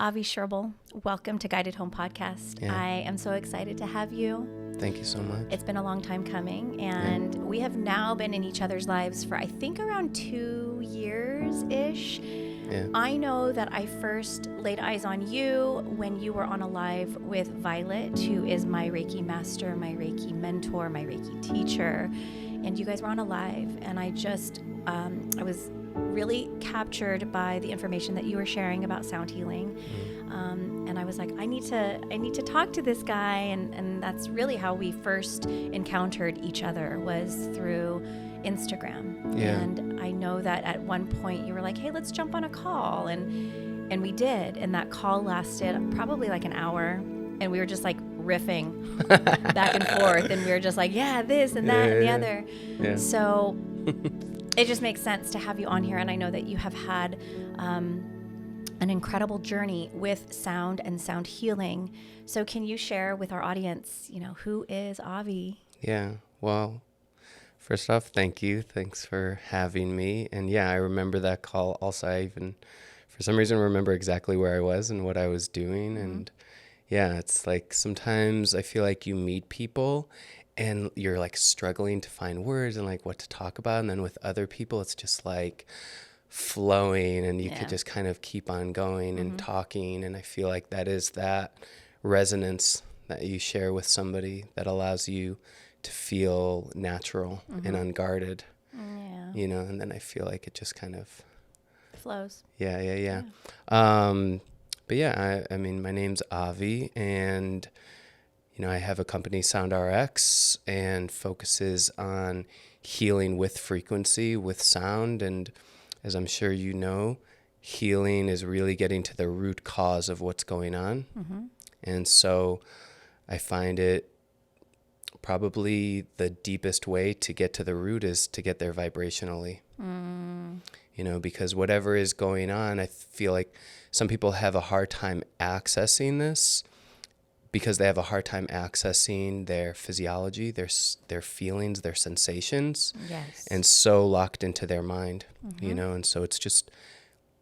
Avi Sherbill, welcome to Guided Home Podcast. Yeah. I am so excited to have you. Thank you so much. It's been a long time coming, and we have now been in each other's lives for I think around 2 years-ish. Yeah. I know that I first laid eyes on you when you were on a live with Violet, who is my Reiki master, my Reiki mentor, my Reiki teacher, and you guys were on a live, and I just, I was really captured by the information that you were sharing about sound healing. And I was like, I need to talk to this guy. And that's really how we first encountered each other, was through Instagram. Yeah. And I know that at one point you were like, hey, let's jump on a call. And we did. And that call lasted probably like an hour. And we were just like riffing back and forth. And we were just like, yeah, this and that and the other. Yeah. So it just makes sense to have you on here. And I know that you have had an incredible journey with sound and sound healing. So can you share with our audience, who is Avi? Yeah. Well, first off, thank you. Thanks for having me. And yeah, I remember that call also. I even, for some reason, remember exactly where I was and what I was doing. Mm-hmm. And yeah, it's like sometimes I feel like you meet people and you're like struggling to find words and like what to talk about. And then with other people, it's just like flowing and you could just kind of keep on going and talking. And I feel like that is that resonance that you share with somebody that allows you to feel natural and unguarded, and then I feel like it just kind of flows. Yeah. But yeah, I mean, my name's Avi, and I have a company, Sound RX, and focuses on healing with frequency, with sound. And as I'm sure you know, healing is really getting to the root cause of what's going on. Mm-hmm. And so I find it probably the deepest way to get to the root is to get there vibrationally. Because whatever is going on, I feel like some people have a hard time accessing this because they have a hard time accessing their physiology, their feelings, their sensations, and so locked into their mind, and so it's just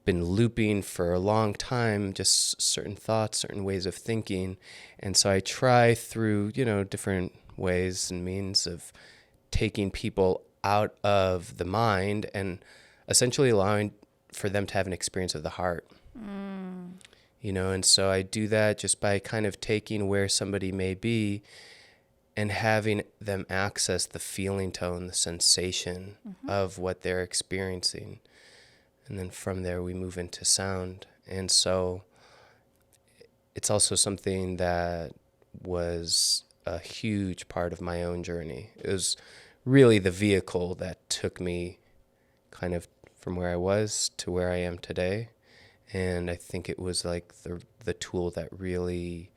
been looping for a long time, just certain thoughts, certain ways of thinking. And so I try through, different ways and means of taking people out of the mind and essentially allowing for them to have an experience of the heart. And so I do that just by kind of taking where somebody may be and having them access the feeling tone, the sensation of what they're experiencing. And then from there we move into sound. And so it's also something that was a huge part of my own journey. It was really the vehicle that took me kind of from where I was to where I am today. And I think it was like the tool that really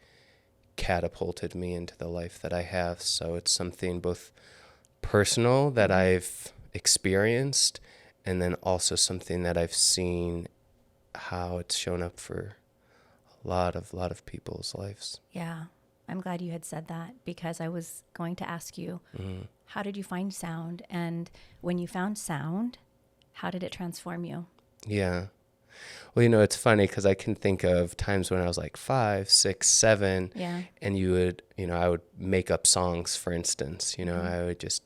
catapulted me into the life that I have. So it's something both personal that I've experienced, and then also something that I've seen how it's shown up for a lot of people's lives. Yeah, I'm glad you had said that, because I was going to ask you, how did you find sound? And when you found sound, how did it transform you? Yeah. Well, it's funny because I can think of times when I was like 5, 6, 7, and you would, I would make up songs, for instance. I would just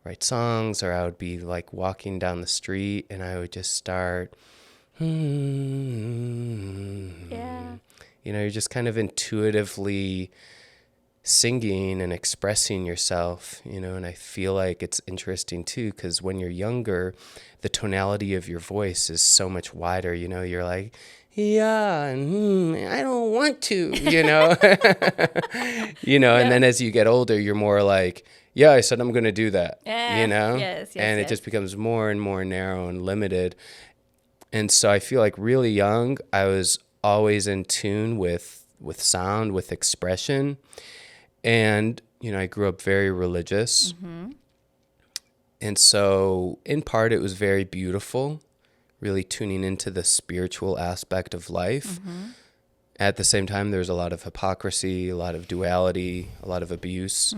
write songs, or I would be like walking down the street and I would just start, you're just kind of intuitively singing and expressing yourself, and I feel like it's interesting too, because when you're younger, the tonality of your voice is so much wider. You're like, I don't want to, and then as you get older, you're more like, yeah, I said I'm going to do that, Yes, and it just becomes more and more narrow and limited. And so I feel like really young, I was always in tune with sound, with expression. And, I grew up very religious. And so in part, it was very beautiful, really tuning into the spiritual aspect of life. At the same time, there's a lot of hypocrisy, a lot of duality, a lot of abuse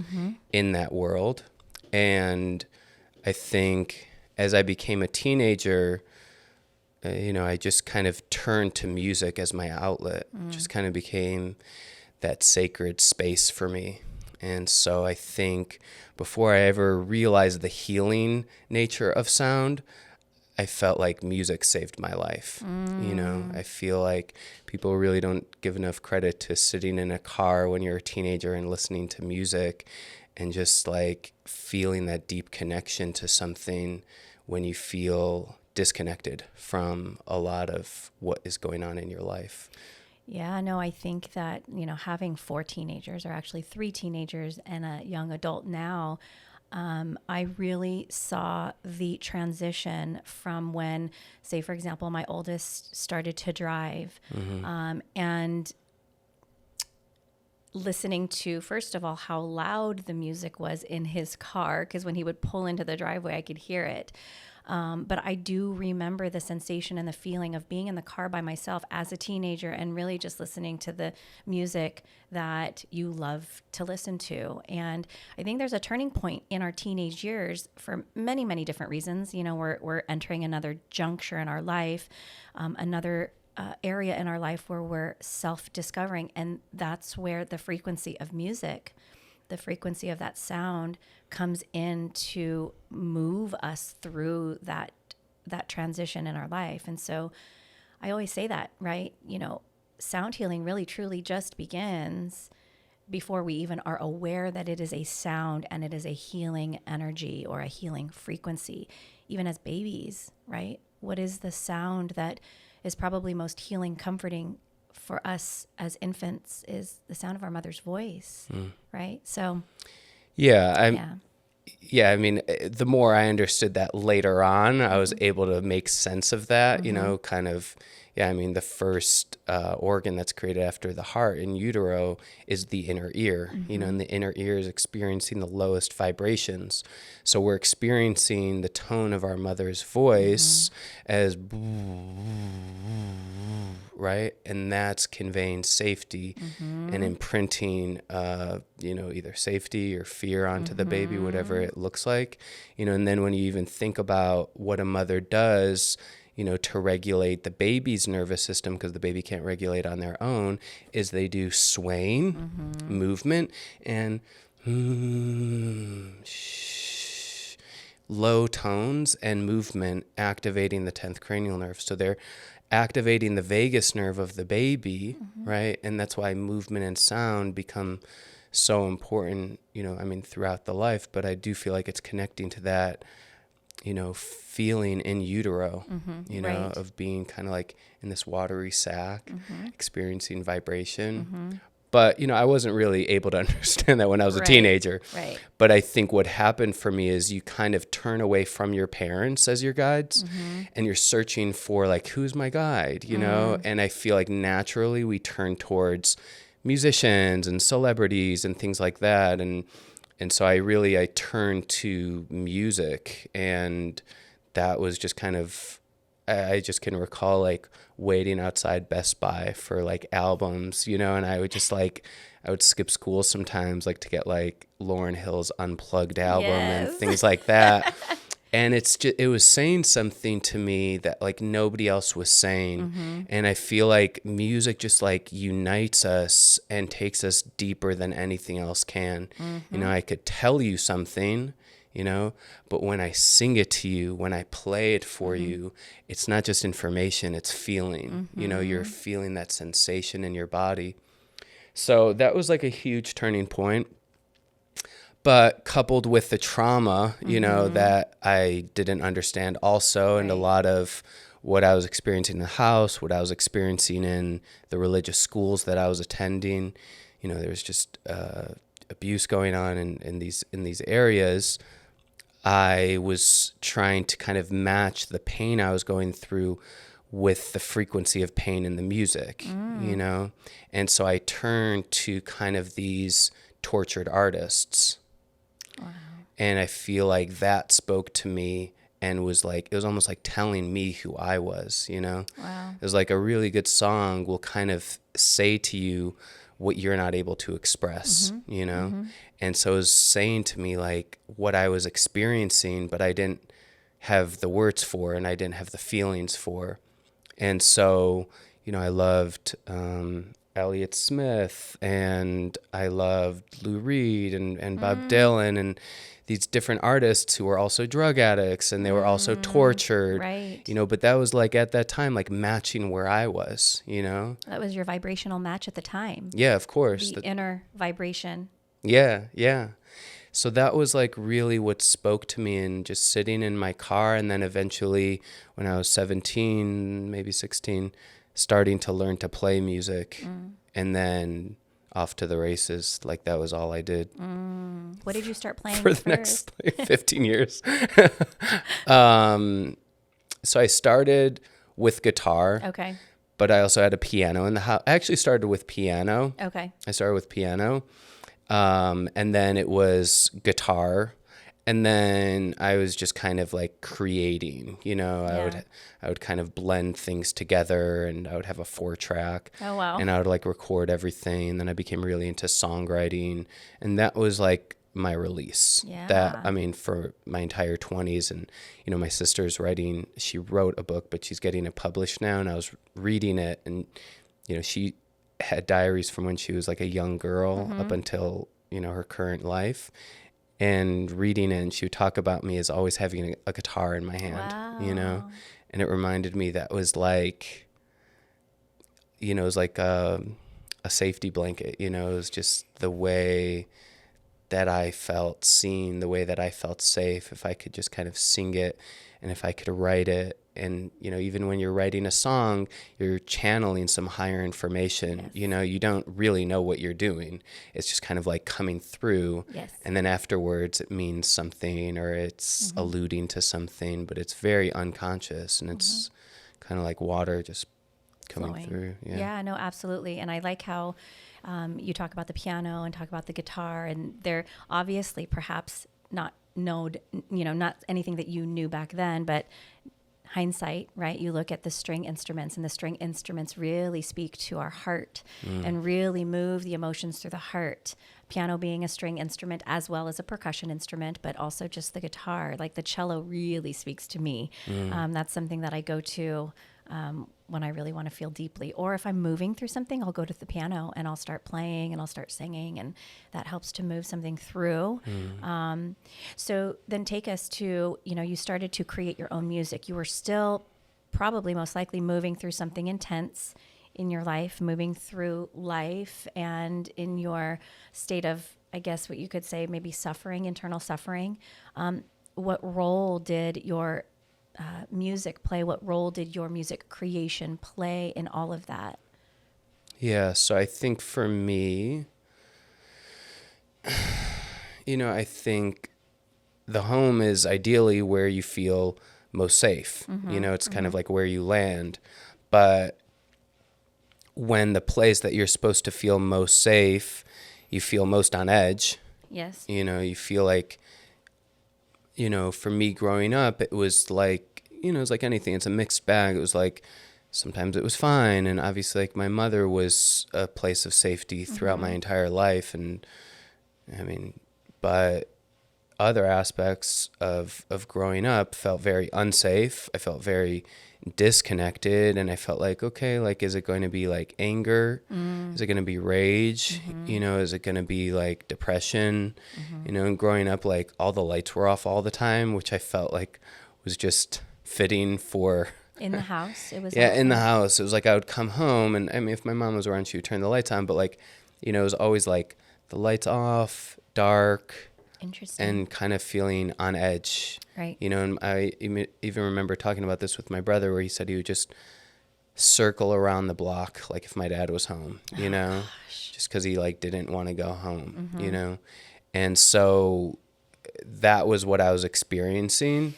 in that world. And I think as I became a teenager, I just kind of turned to music as my outlet. Just kind of became that sacred space for me. And so I think before I ever realized the healing nature of sound, I felt like music saved my life. I feel like people really don't give enough credit to sitting in a car when you're a teenager and listening to music and just like feeling that deep connection to something when you feel disconnected from a lot of what is going on in your life. Yeah, no, I think that, having 4 teenagers, or actually 3 teenagers and a young adult now, I really saw the transition from when, say, for example, my oldest started to drive, and listening to, first of all, how loud the music was in his car, because when he would pull into the driveway, I could hear it. But I do remember the sensation and the feeling of being in the car by myself as a teenager and really just listening to the music that you love to listen to. And I think there's a turning point in our teenage years for many, many different reasons. We're entering another juncture in our life, another area in our life where we're self-discovering. And that's where the frequency of music, the frequency of that sound comes in to move us through that transition in our life. And so I always say that, right? Sound healing really truly just begins before we even are aware that it is a sound and it is a healing energy or a healing frequency. Even as babies, right? What is the sound that is probably most healing, comforting for us as infants is the sound of our mother's voice, right? So, yeah. I mean, the more I understood that later on, I was able to make sense of that, kind of, I mean, the first organ that's created after the heart in utero is the inner ear, and the inner ear is experiencing the lowest vibrations. So we're experiencing the tone of our mother's voice as, right? And that's conveying safety and imprinting, either safety or fear onto the baby, whatever it looks like, and then when you even think about what a mother does, to regulate the baby's nervous system, because the baby can't regulate on their own, is they do swaying, movement, and low tones and movement activating the 10th cranial nerve. So they're activating the vagus nerve of the baby, right? And that's why movement and sound become so important, throughout the life. But I do feel like it's connecting to that, feeling in utero, right. of being kind of like in this watery sac, experiencing vibration. But, I wasn't really able to understand that when I was a teenager. Right. But I think what happened for me is you kind of turn away from your parents as your guides, and you're searching for like, who's my guide, And I feel like naturally we turn towards musicians and celebrities and things like that. And so I turned to music, and that was just kind of, I just can recall like waiting outside Best Buy for like albums, and I would just like, I would skip school sometimes like to get like Lauryn Hill's Unplugged album and things like that. And it was saying something to me that like nobody else was saying. And I feel like music just like unites us and takes us deeper than anything else can. I could tell you something, but when I sing it to you, when I play it for you, it's not just information, it's feeling, you're feeling that sensation in your body. So that was like a huge turning point. But coupled with the trauma, that I didn't understand also, and a lot of what I was experiencing in the house, what I was experiencing in the religious schools that I was attending, there was just abuse going on in these areas. I was trying to kind of match the pain I was going through with the frequency of pain in the music, And so I turned to kind of these tortured artists. Wow. And I feel like that spoke to me and was like, it was almost like telling me who I was, Wow. It was like a really good song will kind of say to you what you're not able to express, And so it was saying to me like what I was experiencing, but I didn't have the words for, and I didn't have the feelings for. And so, you know, I loved Elliott Smith, and I loved Lou Reed and Bob Dylan, and these different artists who were also drug addicts, and they were also tortured, Right. you know, but that was like at that time, like matching where I was, you know? That was your vibrational match at the time. Yeah, of course. The inner vibration. Yeah, yeah. So that was like really what spoke to me, and just sitting in my car. And then eventually when I was 17, maybe 16, starting to learn to play music, and then off to the races. Like that was all I did What did you start playing for the next like 15 years. So I started with guitar, Okay. but I also had a piano in the house. I actually started with piano. Okay. I started with piano. And then it was guitar, and then I was just kind of like creating, you know, I would kind of blend things together, and I would have a 4-track. Oh, wow. And I would like record everything. And then I became really into songwriting, and that was like my release. Yeah. That, I mean, for my entire 20s. And, you know, my sister's writing, she wrote a book, but she's getting it published now. And I was reading it, and, you know, she had diaries from when she was like a young girl up until, you know, her current life, and reading it. And she would talk about me as always having a guitar in my hand, you know, and it reminded me that was like, you know, it was like a safety blanket, you know, it was just the way that I felt seen, the way that I felt safe, if I could just kind of sing it, and if I could write it. And, you know, even when you're writing a song, you're channeling some higher information. Yes. You know, you don't really know what you're doing. It's just kind of like coming through. Yes. And then afterwards it means something, or it's alluding to something, but it's very unconscious, and it's kind of like water just coming Flowing through. Yeah, no, absolutely. And I like how you talk about the piano and talk about the guitar, and they're obviously perhaps not not anything that you knew back then, but hindsight, right? You look at the string instruments, and the string instruments really speak to our heart and really move the emotions through the heart. Piano being a string instrument as well as a percussion instrument, but also just the guitar, like the cello really speaks to me. That's something that I go to when I really want to feel deeply. Or if I'm moving through something, I'll go to the piano and I'll start playing and I'll start singing, and that helps to move something through. So then take us to, you know, you started to create your own music. You were still probably most likely moving through something intense in your life, moving through life, and in your state of, I guess what you could say, maybe suffering, internal suffering. What role did your music play? What role did your music creation play in all of that? Yeah, so I think for me, you know, I think the home is ideally where you feel most safe. You know, it's kind of like where you land. But when the place that you're supposed to feel most safe, you feel most on edge. Yes. You know, you feel like, you know, for me growing up, it was like, you know, it's like anything. It's a mixed bag. It was like, sometimes it was fine. And obviously, like, my mother was a place of safety throughout my entire life. And I mean, but other aspects of growing up felt very unsafe. I felt very disconnected, and I felt like, okay, like, is it going to be like anger? Is it going to be rage? You know, is it going to be like depression? You know, and growing up, like, all the lights were off all the time, which I felt like was just fitting for In the house, it was. yeah, in the house. It was like I would come home, and I mean, if my mom was around, she would turn the lights on, but, like, you know, it was always like the lights off, dark, Interesting. and kind of feeling on edge. Right. You know, and I even remember talking about this with my brother, where he said he would just circle around the block, like, if my dad was home, you know, just because he, like, didn't want to go home, you know. And so that was what I was experiencing.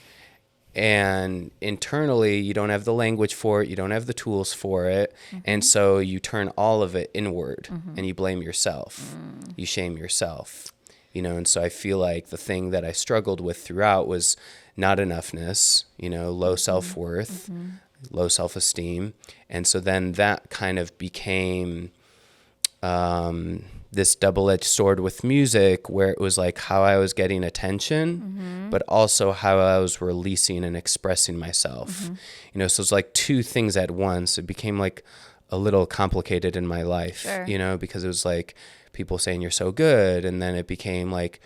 And internally, you don't have the language for it. You don't have the tools for it. And so you turn all of it inward, and you blame yourself. You shame yourself, you know. And so I feel like the thing that I struggled with throughout was not enoughness, you know, low self-worth, low self-esteem. And so then that kind of became this double-edged sword with music where it was like how I was getting attention, but also how I was releasing and expressing myself. So it's like two things at once. It became like a little complicated in my life, Sure. because it was like people saying you're so good. And then it became like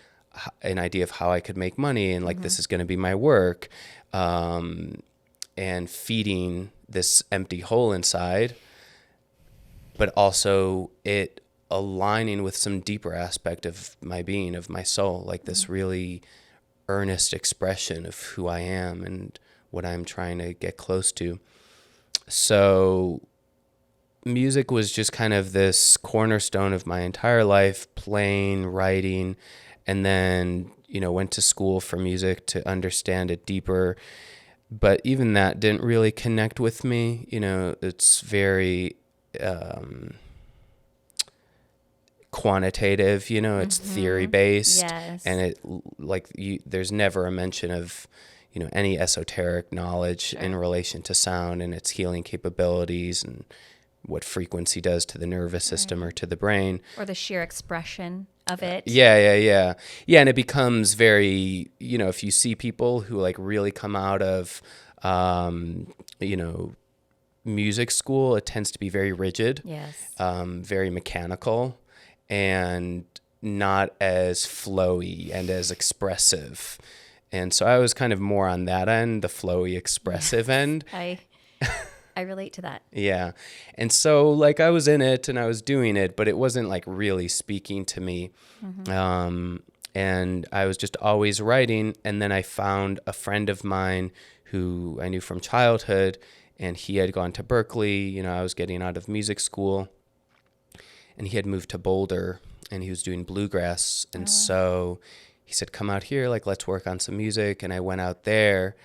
an idea of how I could make money and like, this is going to be my work, and feeding this empty hole inside, but also it aligning with some deeper aspect of my being, of my soul, like this really earnest expression of who I am and what I'm trying to get close to. So music was just kind of this cornerstone of my entire life, playing, writing, and then, went to school for music to understand it deeper. But even that didn't really connect with me. It's very quantitative, it's theory based. Yes. And it there's never a mention of, any esoteric knowledge in relation to sound and its healing capabilities and what frequency does to the nervous system or to the brain. Or the sheer expression of it. Yeah. And it becomes very, if you see people who like really come out of, music school, it tends to be very rigid, Yes. very mechanical, and not as flowy and as expressive. And so I was kind of more on that end, the flowy, expressive end. I relate to that. Yeah. And so like I was in it and I was doing it, but it wasn't like really speaking to me. And I was just always writing. And then I found a friend of mine who I knew from childhood, and he had gone to Berkeley. I was getting out of music school, and he had moved to Boulder, and he was doing bluegrass. And so he said, come out here, like, let's work on some music. And I went out there,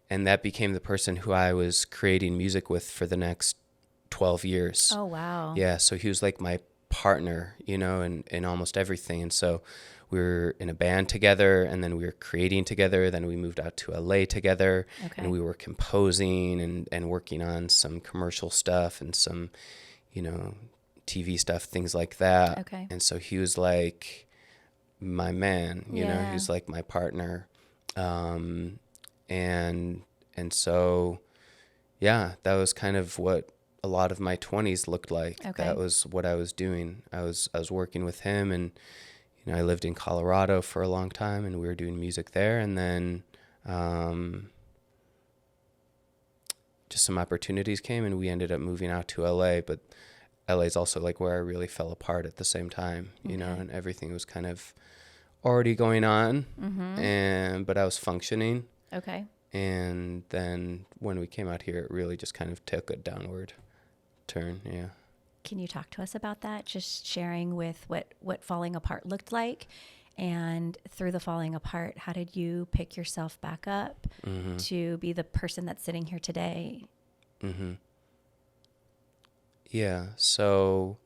and that became the person who I was creating music with for the next 12 years. Oh, wow. Yeah, so he was like my partner, in almost everything. And so we were in a band together, and then we were creating together. Then we moved out to LA together, and we were composing and working on some commercial stuff and some, TV stuff, things like that. Okay. And so he was like my man, he was like my partner. And so, yeah, that was kind of what a lot of my 20s looked like. Okay. That was what I was doing. I was working with him, and I lived in Colorado for a long time, and we were doing music there. And then just some opportunities came, and we ended up moving out to LA. But LA is also like where I really fell apart at the same time, and everything was kind of already going on, but I was functioning. Okay. And then when we came out here, it really just kind of took a downward turn. Yeah. Can you talk to us about that? Just sharing with what falling apart looked like, and through the falling apart, how did you pick yourself back up to be the person that's sitting here today? Yeah. So,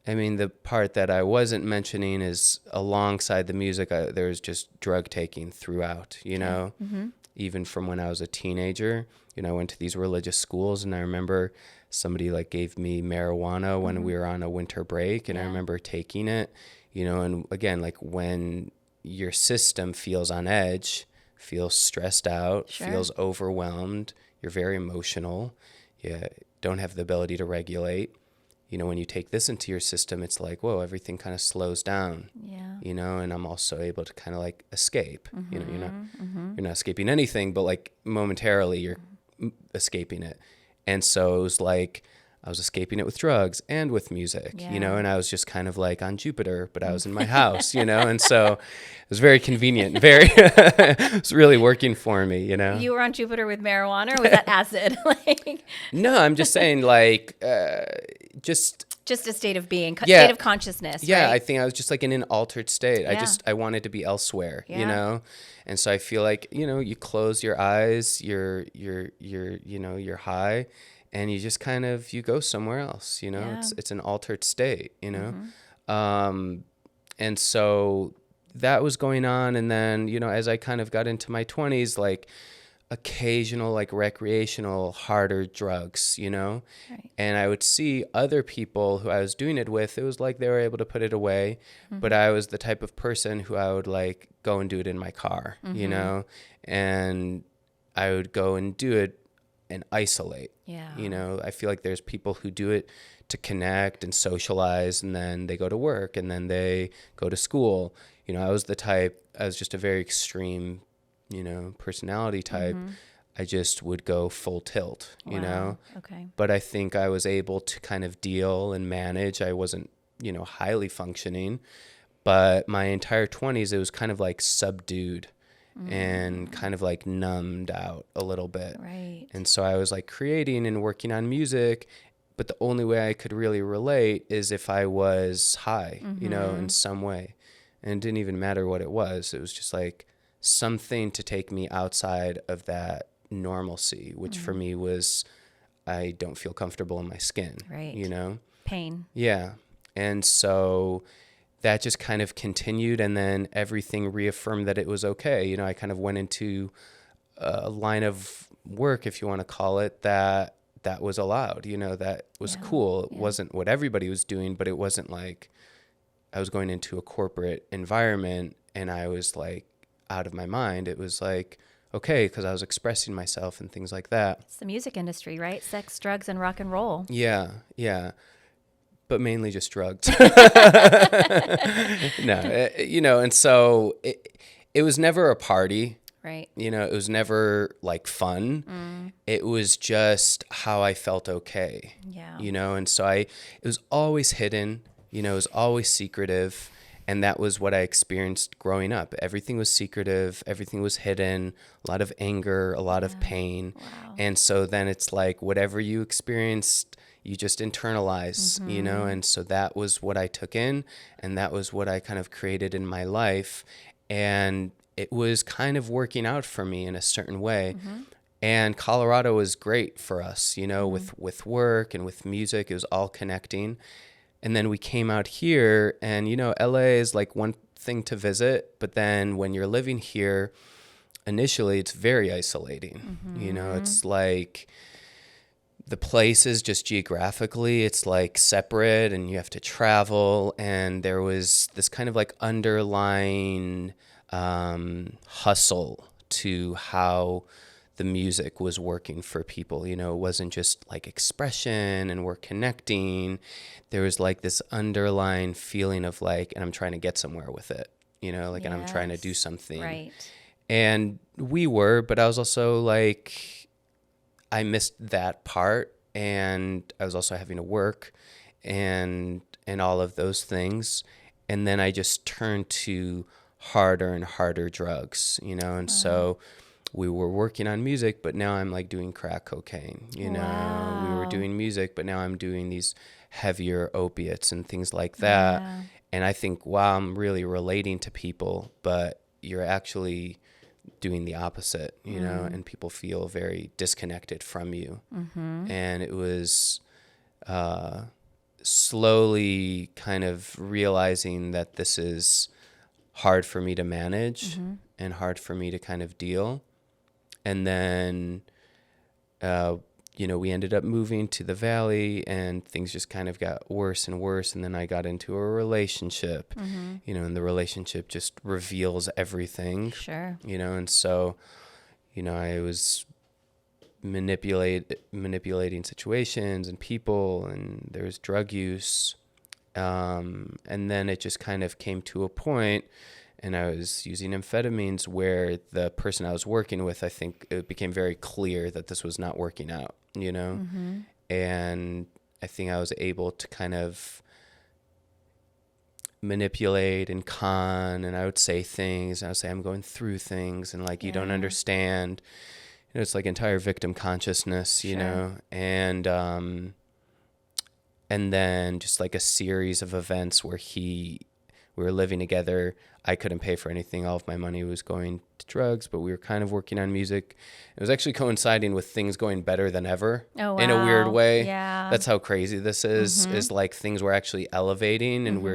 I mean, the part that I wasn't mentioning is alongside the music, there was just drug taking throughout, even from when I was a teenager. I went to these religious schools, and I remember somebody like gave me marijuana when we were on a winter break, and I remember taking it, and again, like when your system feels on edge, feels stressed out, feels overwhelmed, you're very emotional, you don't have the ability to regulate. When you take this into your system, it's like, whoa, everything kind of slows down. Yeah. And I'm also able to kind of like escape. You're not escaping anything, but like momentarily you're escaping it. And so it was like I was escaping it with drugs and with music, and I was just kind of like on Jupiter, but I was in my house, and so it was very convenient, it was really working for me, You were on Jupiter with marijuana, or was that acid? No, I'm just saying like, just a state of being, state of consciousness. Yeah. Right? I think I was just like in an altered state. Yeah. I wanted to be elsewhere, And so I feel like, you close your eyes, you're high, and you just kind of, you go somewhere else, it's an altered state, and so that was going on. And then, as I kind of got into my 20s, like, occasional, like recreational, harder drugs, you know? Right. And I would see other people who I was doing it with, it was like they were able to put it away. But I was the type of person who I would like go and do it in my car, you know? And I would go and do it and isolate. Yeah. You know, I feel like there's people who do it to connect and socialize, and then they go to work, and then they go to school. You know, I was just a very extreme, you know, personality type. I just would go full tilt, you know? Okay. But I think I was able to kind of deal and manage. I wasn't, you know, highly functioning, but my entire 20s, it was kind of like subdued and kind of like numbed out a little bit. Right. And so I was like creating and working on music, but the only way I could really relate is if I was high, you know, in some way. And it didn't even matter what it was. It was just like something to take me outside of that normalcy, which for me was, I don't feel comfortable in my skin, Right. you know? Pain. Yeah. And so that just kind of continued, and then everything reaffirmed that it was okay. You know, I kind of went into a line of work, if you want to call it, that was allowed, you know, that was cool. It wasn't what everybody was doing, but it wasn't like I was going into a corporate environment and I was like out of my mind. It was like, okay, because I was expressing myself and things like that. It's the music industry, right? Sex, drugs, and rock and roll. Yeah, yeah. But mainly just drugs. No, you know, and so it was never a party. Right. You know, it was never like fun. It was just how I felt okay. Yeah. You know, and so it was always hidden, you know, it was always secretive. And that was what I experienced growing up. Everything was secretive. Everything was hidden. A lot of anger, a lot of pain. Wow. And so then it's like whatever you experienced, you just internalize, you know? And so that was what I took in. And that was what I kind of created in my life. And it was kind of working out for me in a certain way. And Colorado was great for us, you know, with work and with music. It was all connecting. And then we came out here, and, you know, LA is like one thing to visit, but then when you're living here, initially it's very isolating. You know, it's like the places just geographically, it's like separate and you have to travel. And there was this kind of like underlying hustle to how the music was working for people. You know, it wasn't just like expression and we're connecting. There was like this underlying feeling of like, and I'm trying to get somewhere with it, you know, like, and I'm trying to do something. Right. And we were, but I was also like, I missed that part, and I was also having to work and all of those things. And then I just turned to harder and harder drugs, you know, and so we were working on music, but now I'm like doing crack cocaine, you know. We were doing music, but now I'm doing these heavier opiates and things like that. Yeah. And I think, wow, I'm really relating to people, but you're actually doing the opposite, you know, and people feel very disconnected from you. And it was slowly kind of realizing that this is hard for me to manage and hard for me to kind of deal. And then, you know, we ended up moving to the Valley, and things just kind of got worse and worse. And then I got into a relationship, you know, and the relationship just reveals everything. Sure. You know, and so, you know, I was manipulating situations and people, and there was drug use. And then it just kind of came to a point, and I was using amphetamines where the person I was working with, I think it became very clear that this was not working out, you know? And I think I was able to kind of manipulate and con, and I would say things, and I would say, I'm going through things, and like, you don't understand. You know, it's like entire victim consciousness, you know? And then just like a series of events where we were living together. I couldn't pay for anything. All of my money was going to drugs, but we were kind of working on music. It was actually coinciding with things going better than ever in a weird way. Yeah. That's how crazy this is like things were actually elevating, and we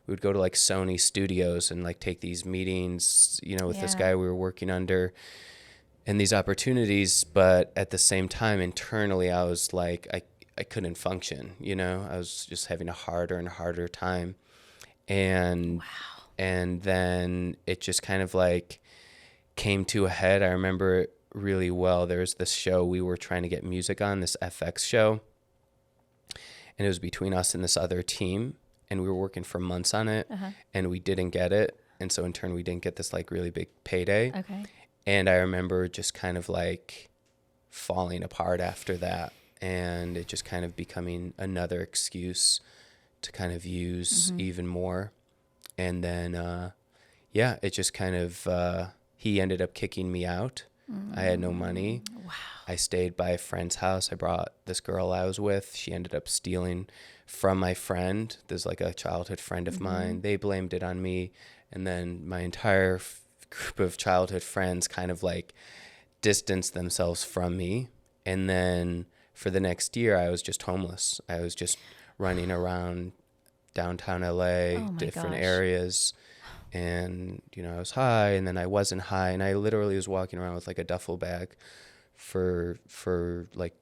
would go to like Sony studios and like take these meetings, you know, with this guy we were working under. and these opportunities, but at the same time, internally, I was like, I couldn't function, you know, I was just having a harder and harder time. And, Wow. and then it just kind of like came to a head. I remember it really well. There was this show we were trying to get music on, this FX show, and it was between us and this other team, and we were working for months on it, and we didn't get it. And so in turn, we didn't get this like really big payday. Okay. And I remember just kind of like falling apart after that, and it just kind of becoming another excuse to kind of use even more. And then, it just kind of, he ended up kicking me out. I had no money. Wow. I stayed by a friend's house. I brought this girl I was with. She ended up stealing from my friend. There's like a childhood friend of mine. They blamed it on me. And then my entire group of childhood friends kind of like distanced themselves from me. And then for the next year, I was just homeless. I was just running around downtown LA, different areas. And, you know, I was high, and then I wasn't high. And I literally was walking around with like a duffel bag for like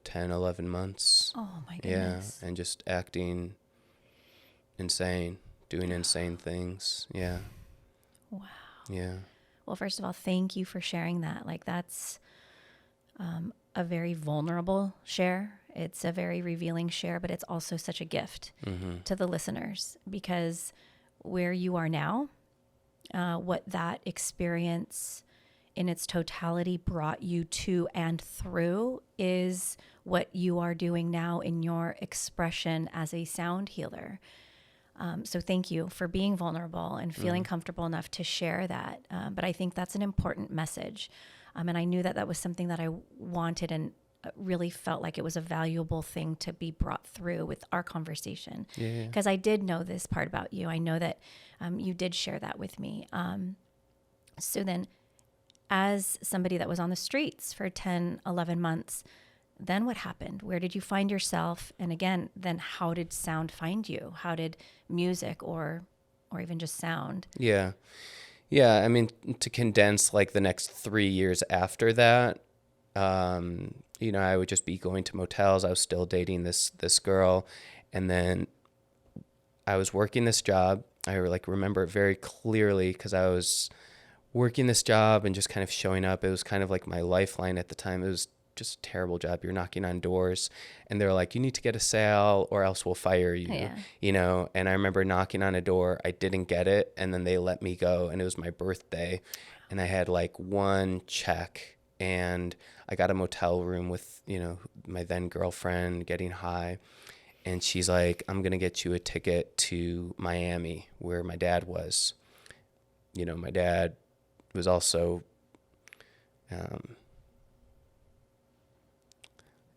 10, 11 months. Oh my goodness. Yeah. And just acting insane, doing insane things. Yeah. Wow. Yeah. Well, first of all, thank you for sharing that. Like, that's a very vulnerable share. It's a very revealing share, but it's also such a gift to the listeners, because where you are now, what that experience in its totality brought you to and through is what you are doing now in your expression as a sound healer. So thank you for being vulnerable and feeling comfortable enough to share that. But I think that's an important message. And I knew that that was something that I wanted and really felt like it was a valuable thing to be brought through with our conversation. Because I did know this part about you. I know that you did share that with me. So then, as somebody that was on the streets for 10, 11 months, then what happened? Where did you find yourself? And again, then how did sound find you? How did music or even just sound? Yeah. Yeah. I mean, to condense like the next 3 years after that, you know, I would just be going to motels. I was still dating this girl. And then I was working this job. I like remember it very clearly because I was working this job and just kind of showing up. It was kind of like my lifeline at the time. It was just a terrible job. You're knocking on doors and they're like, you need to get a sale or else we'll fire you, you know? And I remember knocking on a door. I didn't get it. And then they let me go, and it was my birthday. And I had like one check, and I got a motel room with, you know, my then girlfriend, getting high. And she's like, I'm going to get you a ticket to Miami, where my dad was. You know, my dad was also, it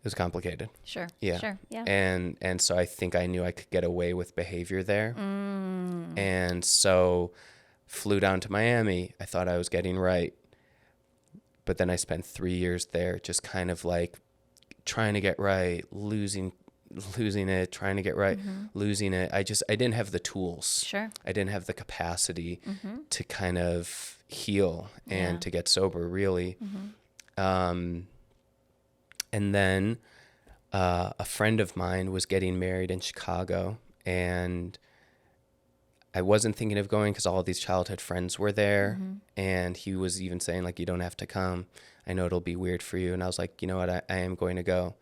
was complicated. Sure. Yeah. Sure. Yeah. And so I think I knew I could get away with behavior there. And so flew down to Miami. I thought I was getting right. But then I spent 3 years there just kind of like trying to get right, losing it, trying to get right, losing it. I didn't have the tools. Sure. I didn't have the capacity to kind of heal and to get sober, really. And then a friend of mine was getting married in Chicago, and I wasn't thinking of going because all these childhood friends were there. And he was even saying, like, you don't have to come. I know it'll be weird for you. And I was like, you know what, I am going to go.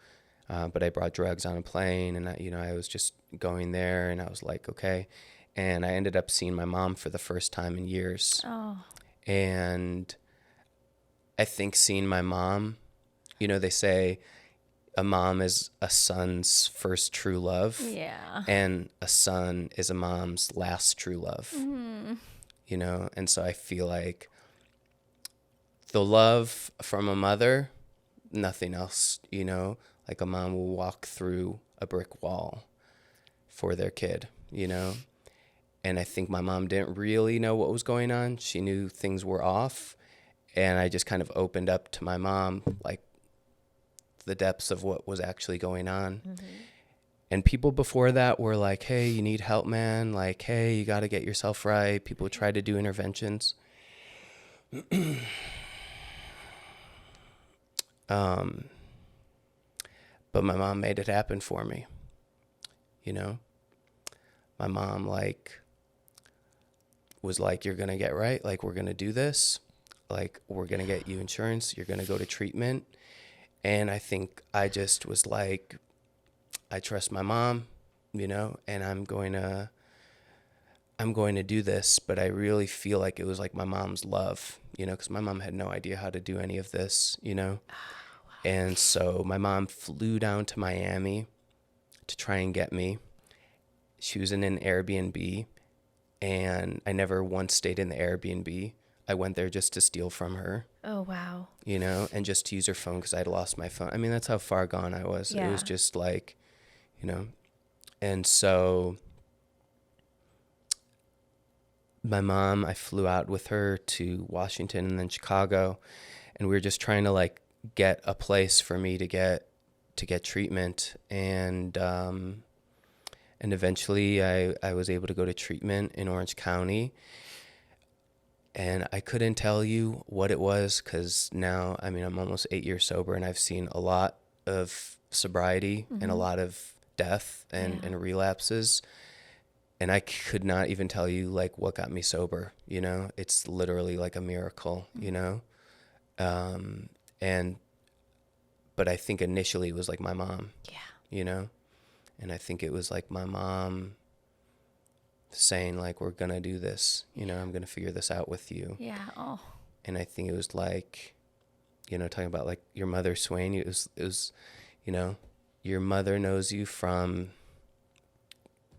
But I brought drugs on a plane, and I was just going there, and I was like, okay. And I ended up seeing my mom for the first time in years. Oh. And I think seeing my mom, you know, they say a mom is a son's first true love. Yeah. And a son is a mom's last true love. You know, and so I feel like the love from a mother, nothing else, you know, like a mom will walk through a brick wall for their kid, you know. And I think my mom didn't really know what was going on. She knew things were off. And I just kind of opened up to my mom, like the depths of what was actually going on. And people before that were like, hey, you need help, man. Like, hey, you got to get yourself right. People tried to do interventions. But my mom made it happen for me. You know, my mom was like, you're going to get right. Like, we're going to do this. Like, we're going to get you insurance. You're going to go to treatment. And I think I just was like, I trust my mom, and I'm going to do this. But I really feel like it was like my mom's love, because my mom had no idea how to do any of this, And so my mom flew down to Miami to try and get me. She was in an Airbnb, and I never once stayed in the Airbnb. I went there just to steal from her. Oh, wow. And just to use her phone because I'd lost my phone. I mean, that's how far gone I was. Yeah. It was just like, and so my mom, I flew out with her to Washington and then Chicago, and we were just trying to get a place for me to get treatment. And eventually I was able to go to treatment in Orange County. And I couldn't tell you what it was because now, I mean, I'm almost 8 years sober, and I've seen a lot of sobriety and a lot of death and relapses. And I could not even tell you what got me sober, It's literally like a miracle, but I think initially it was like my mom, and I think it was like my mom saying we're gonna do this, I'm gonna figure this out with you. Yeah. Oh. And I think it was talking about your mother swaying you. It was your mother knows you from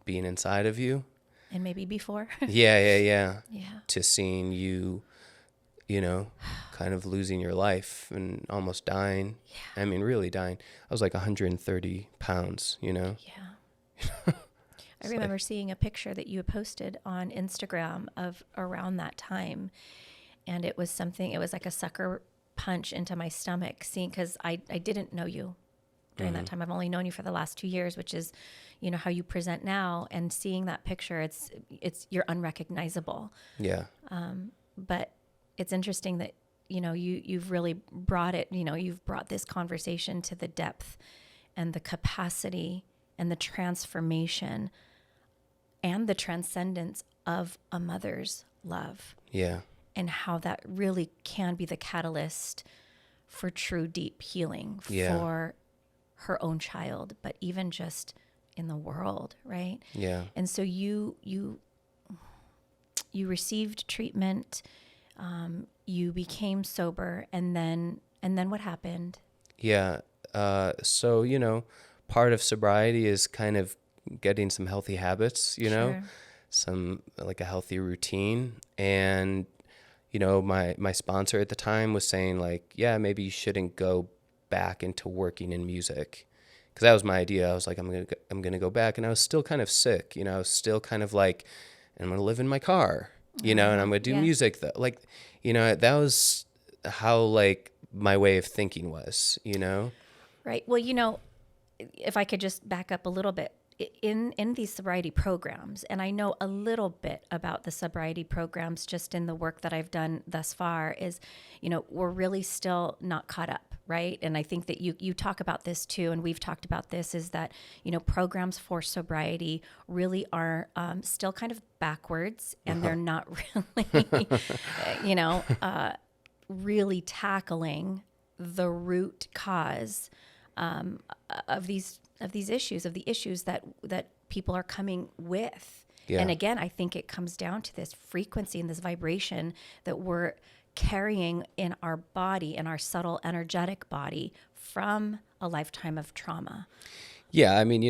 being inside of you, and maybe before. yeah Yeah. To seeing you kind of losing your life and almost dying. I mean, really dying. I was 130 pounds, Yeah. I remember seeing a picture that you had posted on Instagram of around that time. And it was like a sucker punch into my stomach, because I didn't know you during that time. I've only known you for the last 2 years, which is, how you present now. And seeing that picture, you're unrecognizable. Yeah. But it's interesting that, you've really brought it, you've brought this conversation to the depth and the capacity and the transformation and the transcendence of a mother's love. Yeah. And how that really can be the catalyst for true deep healing for her own child, but even just in the world, right? Yeah. And so you received treatment, you became sober, and then what happened? Yeah. So, part of sobriety is kind of getting some healthy habits, Sure. some a healthy routine. And, my sponsor at the time was saying yeah, maybe you shouldn't go back into working in music. Cause that was my idea. I was like, I'm going to go back. And I was still kind of sick, I was still kind of I'm going to live in my car, and I'm going to do music though. That was how my way of thinking was, Right. Well, if I could just back up a little bit, in these sobriety programs, and I know a little bit about the sobriety programs just in the work that I've done thus far, is, we're really still not caught up, right? And I think that you talk about this too, and we've talked about this, is that, programs for sobriety really are still kind of backwards, and they're not really, really tackling the root cause of these issues, of the issues that people are coming with. Yeah. And again, I think it comes down to this frequency and this vibration that we're carrying in our body, in our subtle energetic body, from a lifetime of trauma. Yeah, I mean,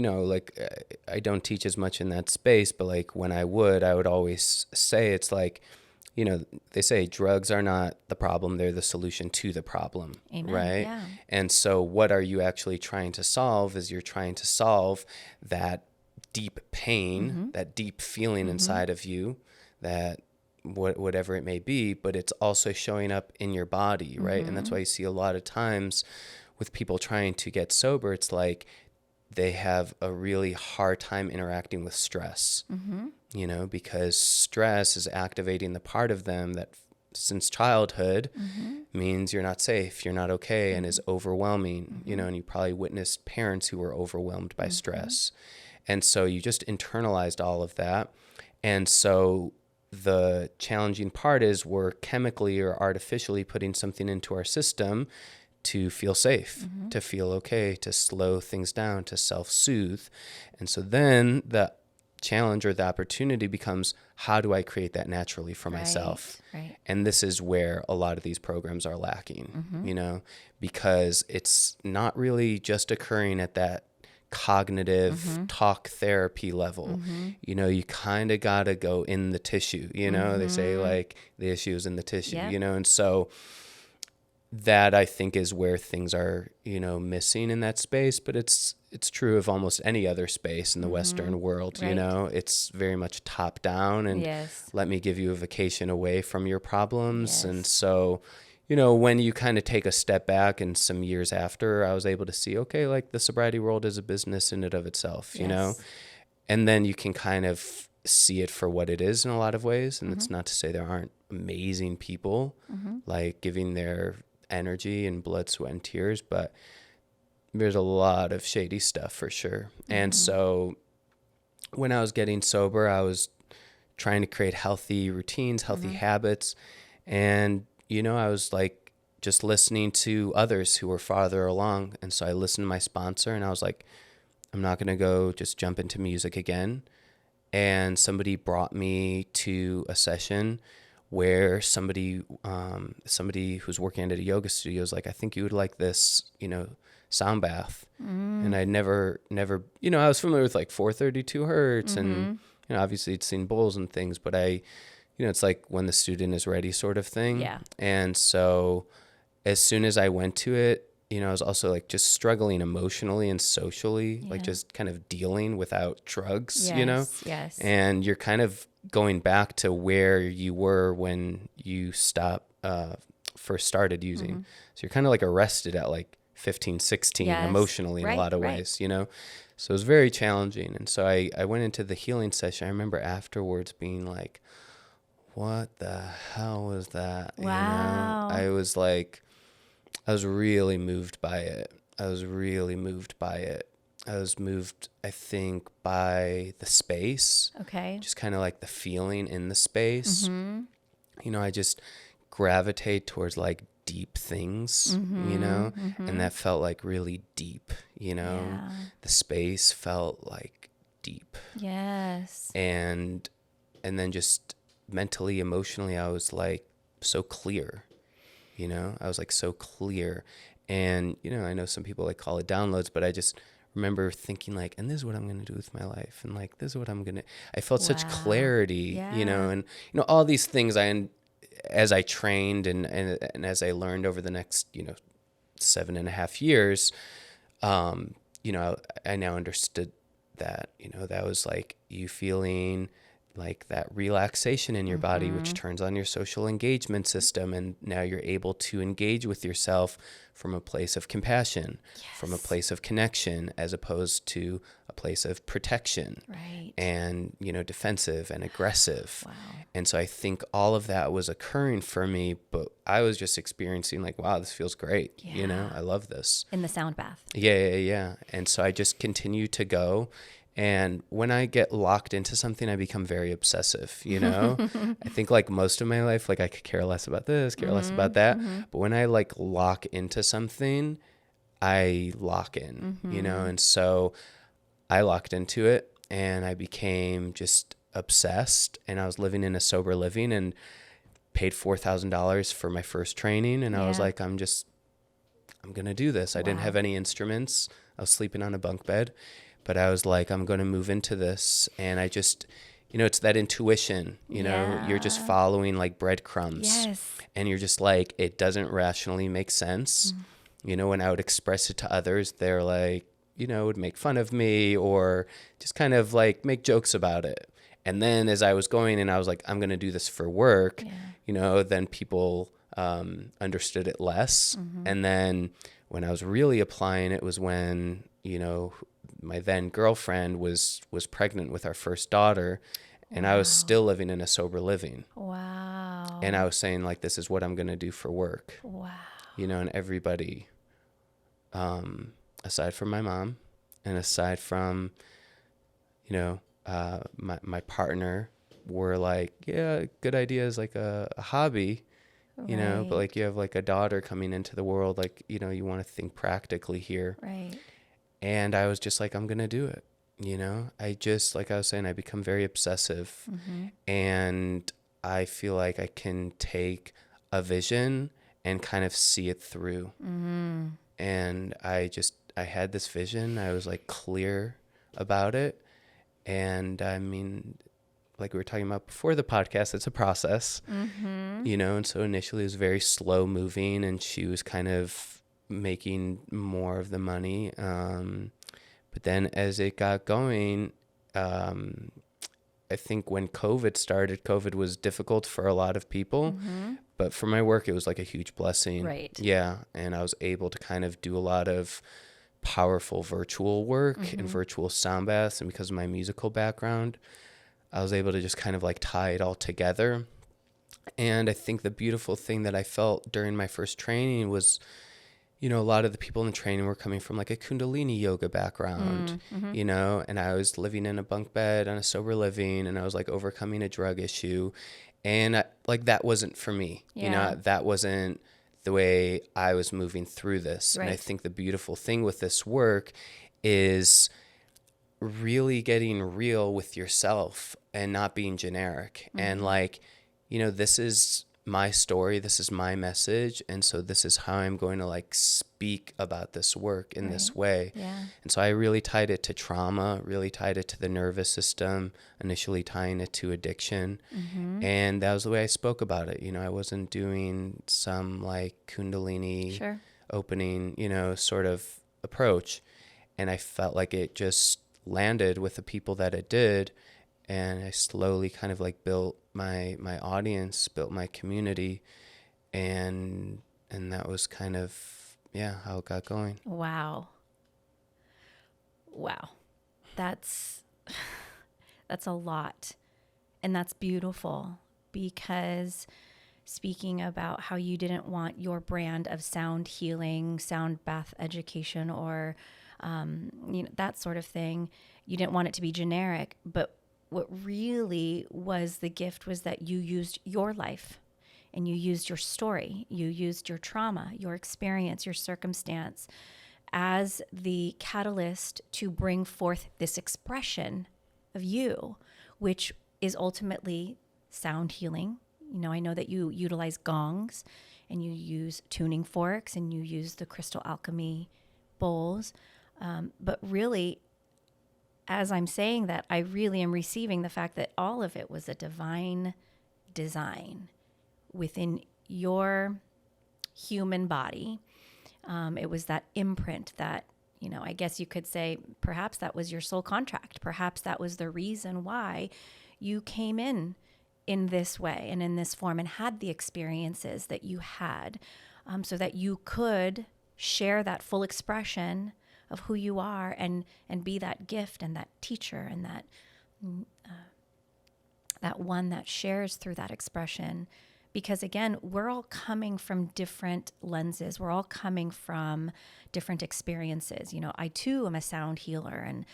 I don't teach as much in that space, but when I would always say it's they say drugs are not the problem, they're the solution to the problem. Amen. Right? Yeah. And so what are you actually trying to solve is you're trying to solve that deep pain, that deep feeling inside of you, that whatever it may be, but it's also showing up in your body, right? And that's why you see a lot of times with people trying to get sober, it's they have a really hard time interacting with stress, because stress is activating the part of them that since childhood means you're not safe, you're not okay, and is overwhelming, you know, and you probably witnessed parents who were overwhelmed by stress. And so you just internalized all of that. And so the challenging part is we're chemically or artificially putting something into our system to feel safe, to feel okay, to slow things down, to self-soothe. And so then the challenge or the opportunity becomes, how do I create that naturally for myself? Right. And this is where a lot of these programs are lacking, you know, because it's not really just occurring at that cognitive talk therapy level. You know, you kind of got to go in the tissue, you know, they say like the issue is in the tissue, you know, and so that I think is where things are, you know, missing in that space. But it's true of almost any other space in the Western world, you know, it's very much top down and let me give you a vacation away from your problems. And so, you know, when you kind of take a step back and some years after, I was able to see, okay, like the sobriety world is a business in and of itself, you know, and then you can kind of see it for what it is in a lot of ways. And it's not to say there aren't amazing people like giving their energy and blood, sweat, and tears, but there's a lot of shady stuff for sure. And so when I was getting sober, I was trying to create healthy routines, healthy habits. And, you know, I was like just listening to others who were farther along. And so I listened to my sponsor and I was like, I'm not going to go just jump into music again. And somebody brought me to a session where somebody who's working at a yoga studio was like, I think you would like this, you know, sound bath. And I never, you know, I was familiar with like 432 hertz and, you know, obviously it's seen bowls and things, but you know, it's like when the student is ready sort of thing. Yeah. And so as soon as I went to it, you know, I was also like just struggling emotionally and socially, like just kind of dealing without drugs, you know? Yes. And you're kind of going back to where you were when you first started using. So you're kind of like arrested at like 15, 16 emotionally in a lot of ways, you know? So it was very challenging. And so I went into the healing session. I remember afterwards being like, what the hell was that? Wow. You know? I was really moved by it. I was moved, I think, by the space. Okay. Just kind of like the feeling in the space. You know, I just gravitate towards like deep things, you know, and that felt like really deep, you know. Yeah. The space felt like deep. Yes. And then just mentally, emotionally, I was like so clear, you know, I was like so clear. And, you know, I know some people like call it downloads, but I just remember thinking like, and this is what I'm going to do with my life. And like, this is what I felt such clarity, you know, and, you know, all these things as I trained and as I learned over the next, you know, 7.5 years, you know, I now understood that, you know, that was like you feeling like that relaxation in your body, which turns on your social engagement system. And now you're able to engage with yourself from a place of compassion, from a place of connection, as opposed to a place of protection and, you know, defensive and aggressive. Wow. And so I think all of that was occurring for me, but I was just experiencing like, wow, this feels great. You know, I love this. In the sound bath. Yeah. And so I just continue to go. And when I get locked into something, I become very obsessive, you know? I think like most of my life, like I could care less about this, care less about that. But when I like lock into something, I lock in, you know? And so I locked into it and I became just obsessed. And I was living in a sober living and paid $4,000 for my first training. And I was like, I'm going to do this. I didn't have any instruments. I was sleeping on a bunk bed. But I was like, I'm going to move into this. And I just, you know, it's that intuition, you know, you're just following like breadcrumbs. Yes. And you're just like, it doesn't rationally make sense. You know, when I would express it to others, they're like, you know, would make fun of me or just kind of like make jokes about it. And then as I was going and I was like, I'm going to do this for work, you know, then people understood it less. And then when I was really applying it was when, you know, my then girlfriend was pregnant with our first daughter, and I was still living in a sober living. Wow. And I was saying, like, this is what I'm going to do for work. Wow. You know, and everybody, aside from my mom and aside from, you know, my partner, were like, yeah, good idea is like a hobby, you know, but like you have like a daughter coming into the world, like, you know, you want to think practically here. Right. And I was just like, I'm going to do it. You know, I just, like I was saying, I become very obsessive, and I feel like I can take a vision and kind of see it through. And I had this vision. I was like clear about it. And I mean, like we were talking about before the podcast, it's a process, you know, and so initially it was very slow moving, and she was kind of making more of the money. But then as it got going, I think when COVID started, COVID was difficult for a lot of people, but for my work, it was like a huge blessing. Right. Yeah. And I was able to kind of do a lot of powerful virtual work and virtual sound baths. And because of my musical background, I was able to just kind of like tie it all together. And I think the beautiful thing that I felt during my first training was, you know, a lot of the people in the training were coming from like a Kundalini yoga background, you know, and I was living in a bunk bed on a sober living, and I was like overcoming a drug issue. And like, that wasn't for me, you know, that wasn't the way I was moving through this. Right. And I think the beautiful thing with this work is really getting real with yourself and not being generic. And like, you know, this is my story, this is my message, and so this is how I'm going to like speak about this work in this way. And so I really tied it to trauma, really tied it to the nervous system, initially tying it to addiction. And that was the way I spoke about it. You know, I wasn't doing some like Kundalini opening, you know, sort of approach. And I felt like it just landed with the people that it did. And I slowly kind of like built my audience, built my community, and that was kind of, how it got going. Wow. That's a lot. And that's beautiful, because speaking about how you didn't want your brand of sound healing, sound bath education, or you know, that sort of thing, you didn't want it to be generic, but what really was the gift was that you used your life, and you used your story, you used your trauma, your experience, your circumstance as the catalyst to bring forth this expression of you, which is ultimately sound healing. You know, I know that you utilize gongs, and you use tuning forks, and you use the crystal alchemy bowls. But really, as I'm saying that, I really am receiving the fact that all of it was a divine design within your human body. It was that imprint that, you know, I guess you could say perhaps that was your soul contract. Perhaps that was the reason why you came in this way and in this form and had the experiences that you had, so that you could share that full expression of who you are, and be that gift and that teacher and that one that shares through that expression. Because again, we're all coming from different lenses. We're all coming from different experiences. You know, I too am a sound healer and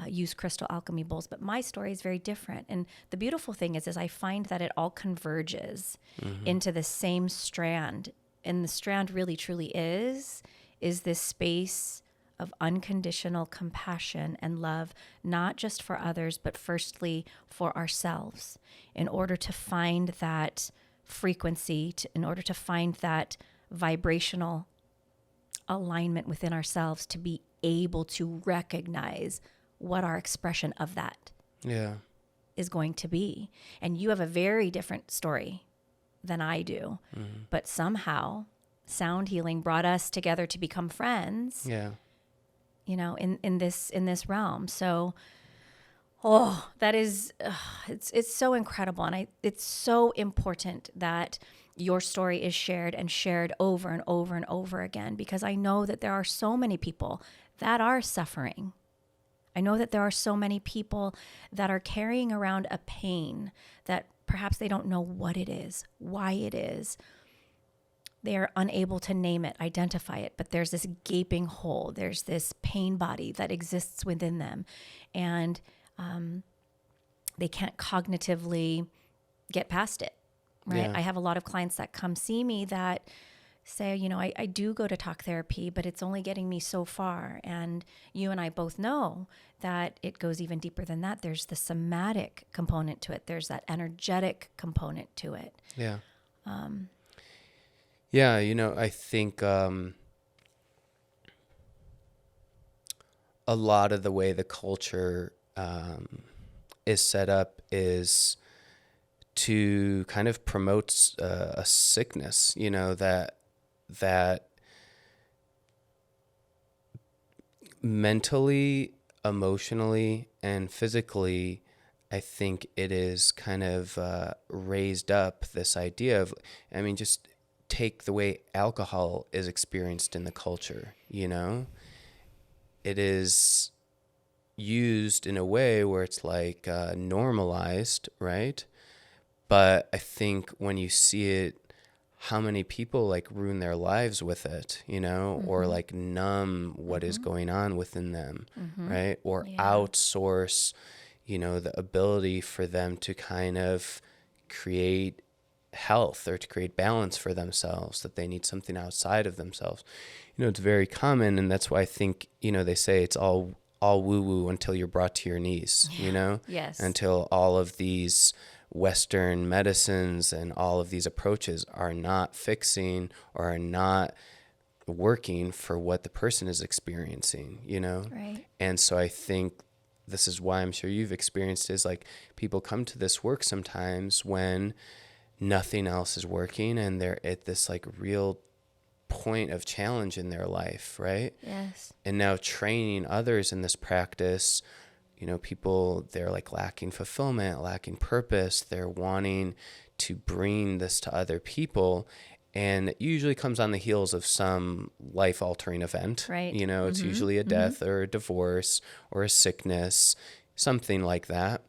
use crystal alchemy bowls, but my story is very different. And the beautiful thing is I find that it all converges into the same strand. And the strand really truly is this space of unconditional compassion and love, not just for others, but firstly for ourselves, in order to find that frequency, in order to find that vibrational alignment within ourselves, to be able to recognize what our expression of that is going to be. And you have a very different story than I do, but somehow sound healing brought us together to become friends. You know, in this realm. So, that is, it's so incredible. And it's so important that your story is shared and shared over and over and over again, because I know that there are so many people that are suffering. I know that there are so many people that are carrying around a pain that perhaps they don't know what it is, why it is. They are unable to name it, identify it, but there's this gaping hole. There's this pain body that exists within them. And they can't cognitively get past it, right? Yeah. I have a lot of clients that come see me that say, I do go to talk therapy, but it's only getting me so far. And you and I both know that it goes even deeper than that. There's the somatic component to it. There's that energetic component to it. Yeah. Yeah, I think a lot of the way the culture is set up is to kind of promote a sickness, that mentally, emotionally, and physically, I think it is kind of raised up this idea of, just take the way alcohol is experienced in the culture, It is used in a way where it's like normalized, right? But I think when you see it, how many people like ruin their lives with it, or like numb what is going on within them, right? Or outsource, the ability for them to kind of create health or to create balance for themselves, that they need something outside of themselves. It's very common, and that's why I think, they say it's all woo-woo until you're brought to your knees, Yes. Until all of these Western medicines and all of these approaches are not fixing or are not working for what the person is experiencing, Right. And so I think this is why I'm sure you've experienced is like people come to this work sometimes when nothing else is working and they're at this like real point of challenge in their life, right? Yes. And now training others in this practice, people, they're like lacking fulfillment, lacking purpose. They're wanting to bring this to other people. And it usually comes on the heels of some life-altering event. Right. It's usually a death or a divorce or a sickness, something like that.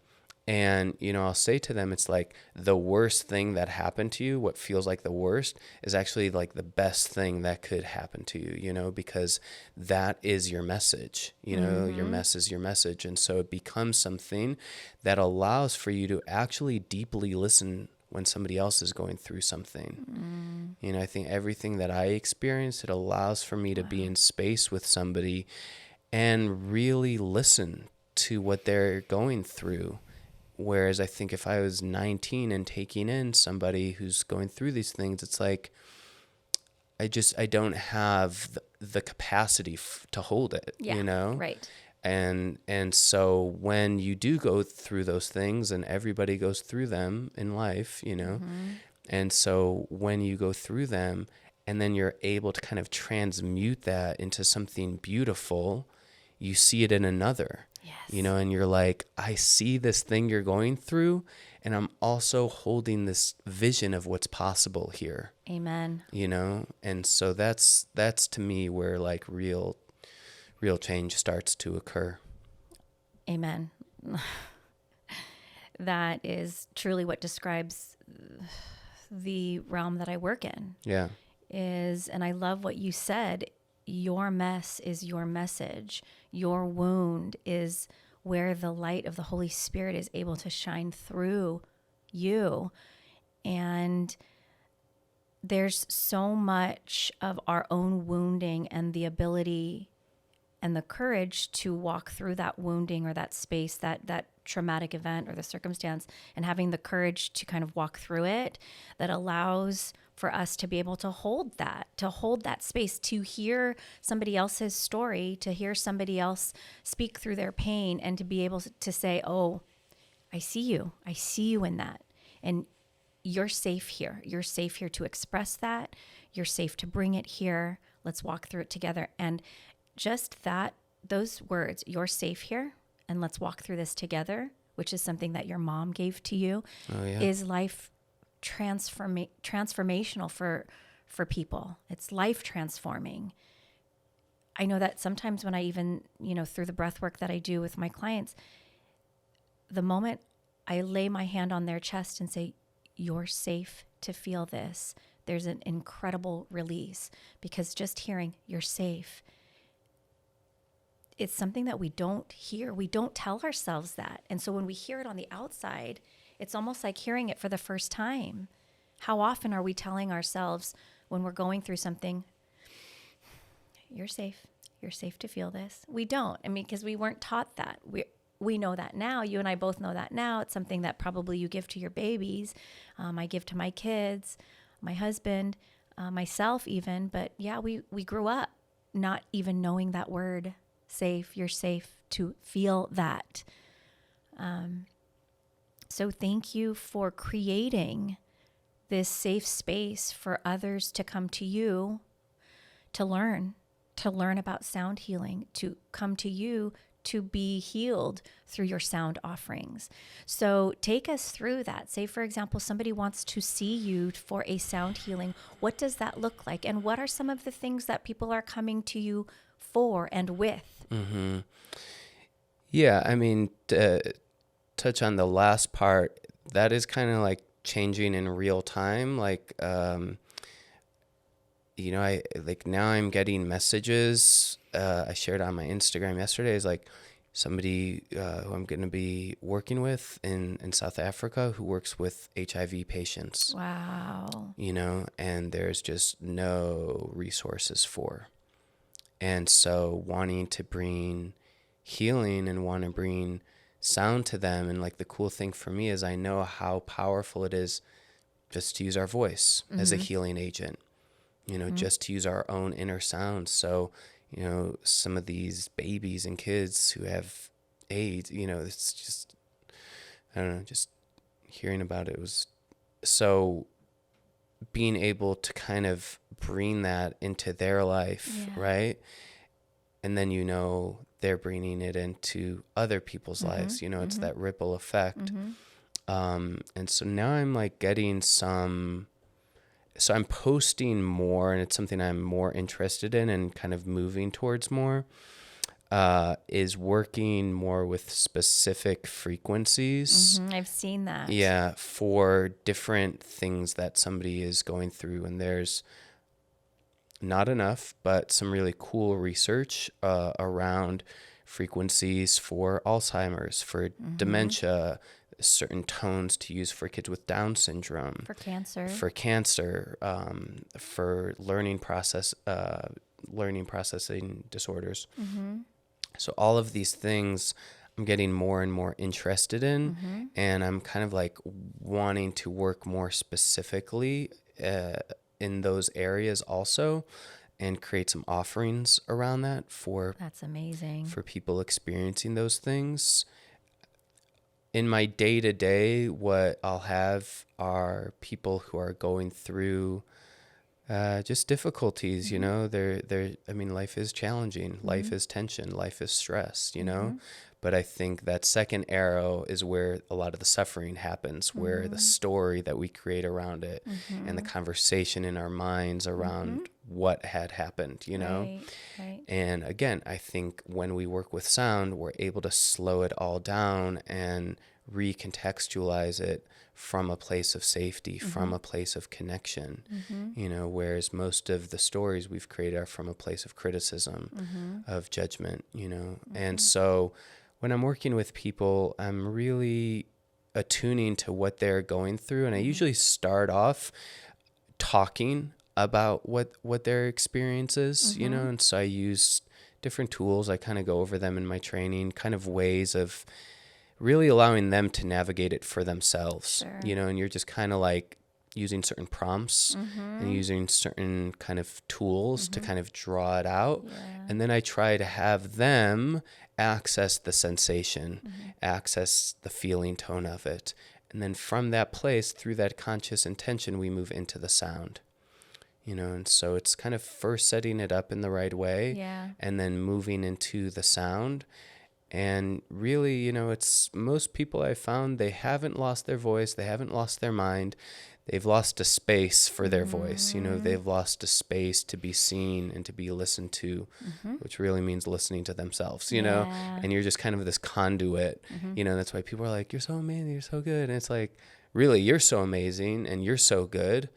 And, I'll say to them, it's like the worst thing that happened to you, what feels like the worst, is actually like the best thing that could happen to you, because that is your message, your mess is your message. And so it becomes something that allows for you to actually deeply listen when somebody else is going through something. I think everything that I experienced, it allows for me to be in space with somebody and really listen to what they're going through. Whereas I think if I was 19 and taking in somebody who's going through these things, it's like, I don't have the capacity to hold it, Right. And so when you do go through those things, and everybody goes through them in life, and so when you go through them and then you're able to kind of transmute that into something beautiful, you see it in another. Yes. And you're like, I see this thing you're going through, and I'm also holding this vision of what's possible here. Amen. And so that's to me where like real change starts to occur. Amen. That is truly what describes the realm that I work in. Yeah. And I love what you said. Your mess is your message. Your wound is where the light of the Holy Spirit is able to shine through you. And there's so much of our own wounding and the ability and the courage to walk through that wounding or that space, that traumatic event or the circumstance, and having the courage to kind of walk through it, that allows for us to be able to hold that space, to hear somebody else's story, to hear somebody else speak through their pain, and to be able to say, oh, I see you in that. And you're safe here. You're safe here to express that. You're safe to bring it here. Let's walk through it together. And just that, those words, you're safe here and let's walk through this together, which is something that your mom gave to you, is life transformational for people. It's life transforming. I know that sometimes when I even, through the breath work that I do with my clients, the moment I lay my hand on their chest and say, you're safe to feel this. There's an incredible release, because just hearing you're safe, it's something that we don't hear. We don't tell ourselves that. And so when we hear it on the outside, it's almost like hearing it for the first time. How often are we telling ourselves when we're going through something, you're safe. You're safe to feel this. We don't. I mean, because we weren't taught that. We know that now. You and I both know that now. It's something that probably you give to your babies. I give to my kids, my husband, myself even. But yeah, we grew up not even knowing that word, safe. You're safe to feel that. So thank you for creating this safe space for others to come to you to learn about sound healing, to come to you to be healed through your sound offerings. So take us through that. Say, for example, somebody wants to see you for a sound healing. What does that look like? And what are some of the things that people are coming to you for and with? Mm-hmm. Yeah, I mean, to touch on the last part, that is kind of like changing in real time. Like, I like now I'm getting messages. I shared on my Instagram yesterday, is like somebody who I'm going to be working with in South Africa who works with HIV patients. Wow. And there's just no resources for. And so wanting to bring healing and want to bring sound to them. And like the cool thing for me is I know how powerful it is just to use our voice as a healing agent. Just to use our own inner sound. So, some of these babies and kids who have AIDS, it's just, I don't know, just hearing about it was so being able to kind of bring that into their life, right? And then, they're bringing it into other people's lives, it's that ripple effect. And so now I'm like getting so I'm posting more, and it's something I'm more interested in and kind of moving towards more, is working more with specific frequencies. I've seen that. Yeah, for different things that somebody is going through. And there's not enough, but some really cool research around frequencies for Alzheimer's, for dementia, certain tones to use for kids with Down syndrome, For cancer, for learning processing disorders. So all of these things I'm getting more and more interested in, and I'm kind of like wanting to work more specifically in those areas also, and create some offerings around that that's amazing, for people experiencing those things. In my day-to-day, what I'll have are people who are going through just difficulties, life is challenging, life is tension, life is stress, but I think that second arrow is where a lot of the suffering happens, where the story that we create around it and the conversation in our minds around what had happened, Right. And again, I think when we work with sound, we're able to slow it all down and recontextualize it from a place of safety, from a place of connection, whereas most of the stories we've created are from a place of criticism, of judgment, And so when I'm working with people, I'm really attuning to what they're going through. And I usually start off talking about what their experience is, and so I use different tools. I kind of go over them in my training, kind of ways of really allowing them to navigate it for themselves, Sure. And you're just kind of like using certain prompts and using certain kind of tools to kind of draw it out. And then I try to have them access the sensation, access the feeling tone of it. And then from that place, through that conscious intention, we move into the sound. And so it's kind of first setting it up in the right way, and then moving into the sound. And really, it's most people I found, they haven't lost their voice, they haven't lost their mind, they've lost a space for their voice. You know, they've lost a space to be seen and to be listened to, which really means listening to themselves, you know, and you're just kind of this conduit, you know, that's why people are like, you're so amazing, you're so good. And it's like, really, you're so amazing and you're so good.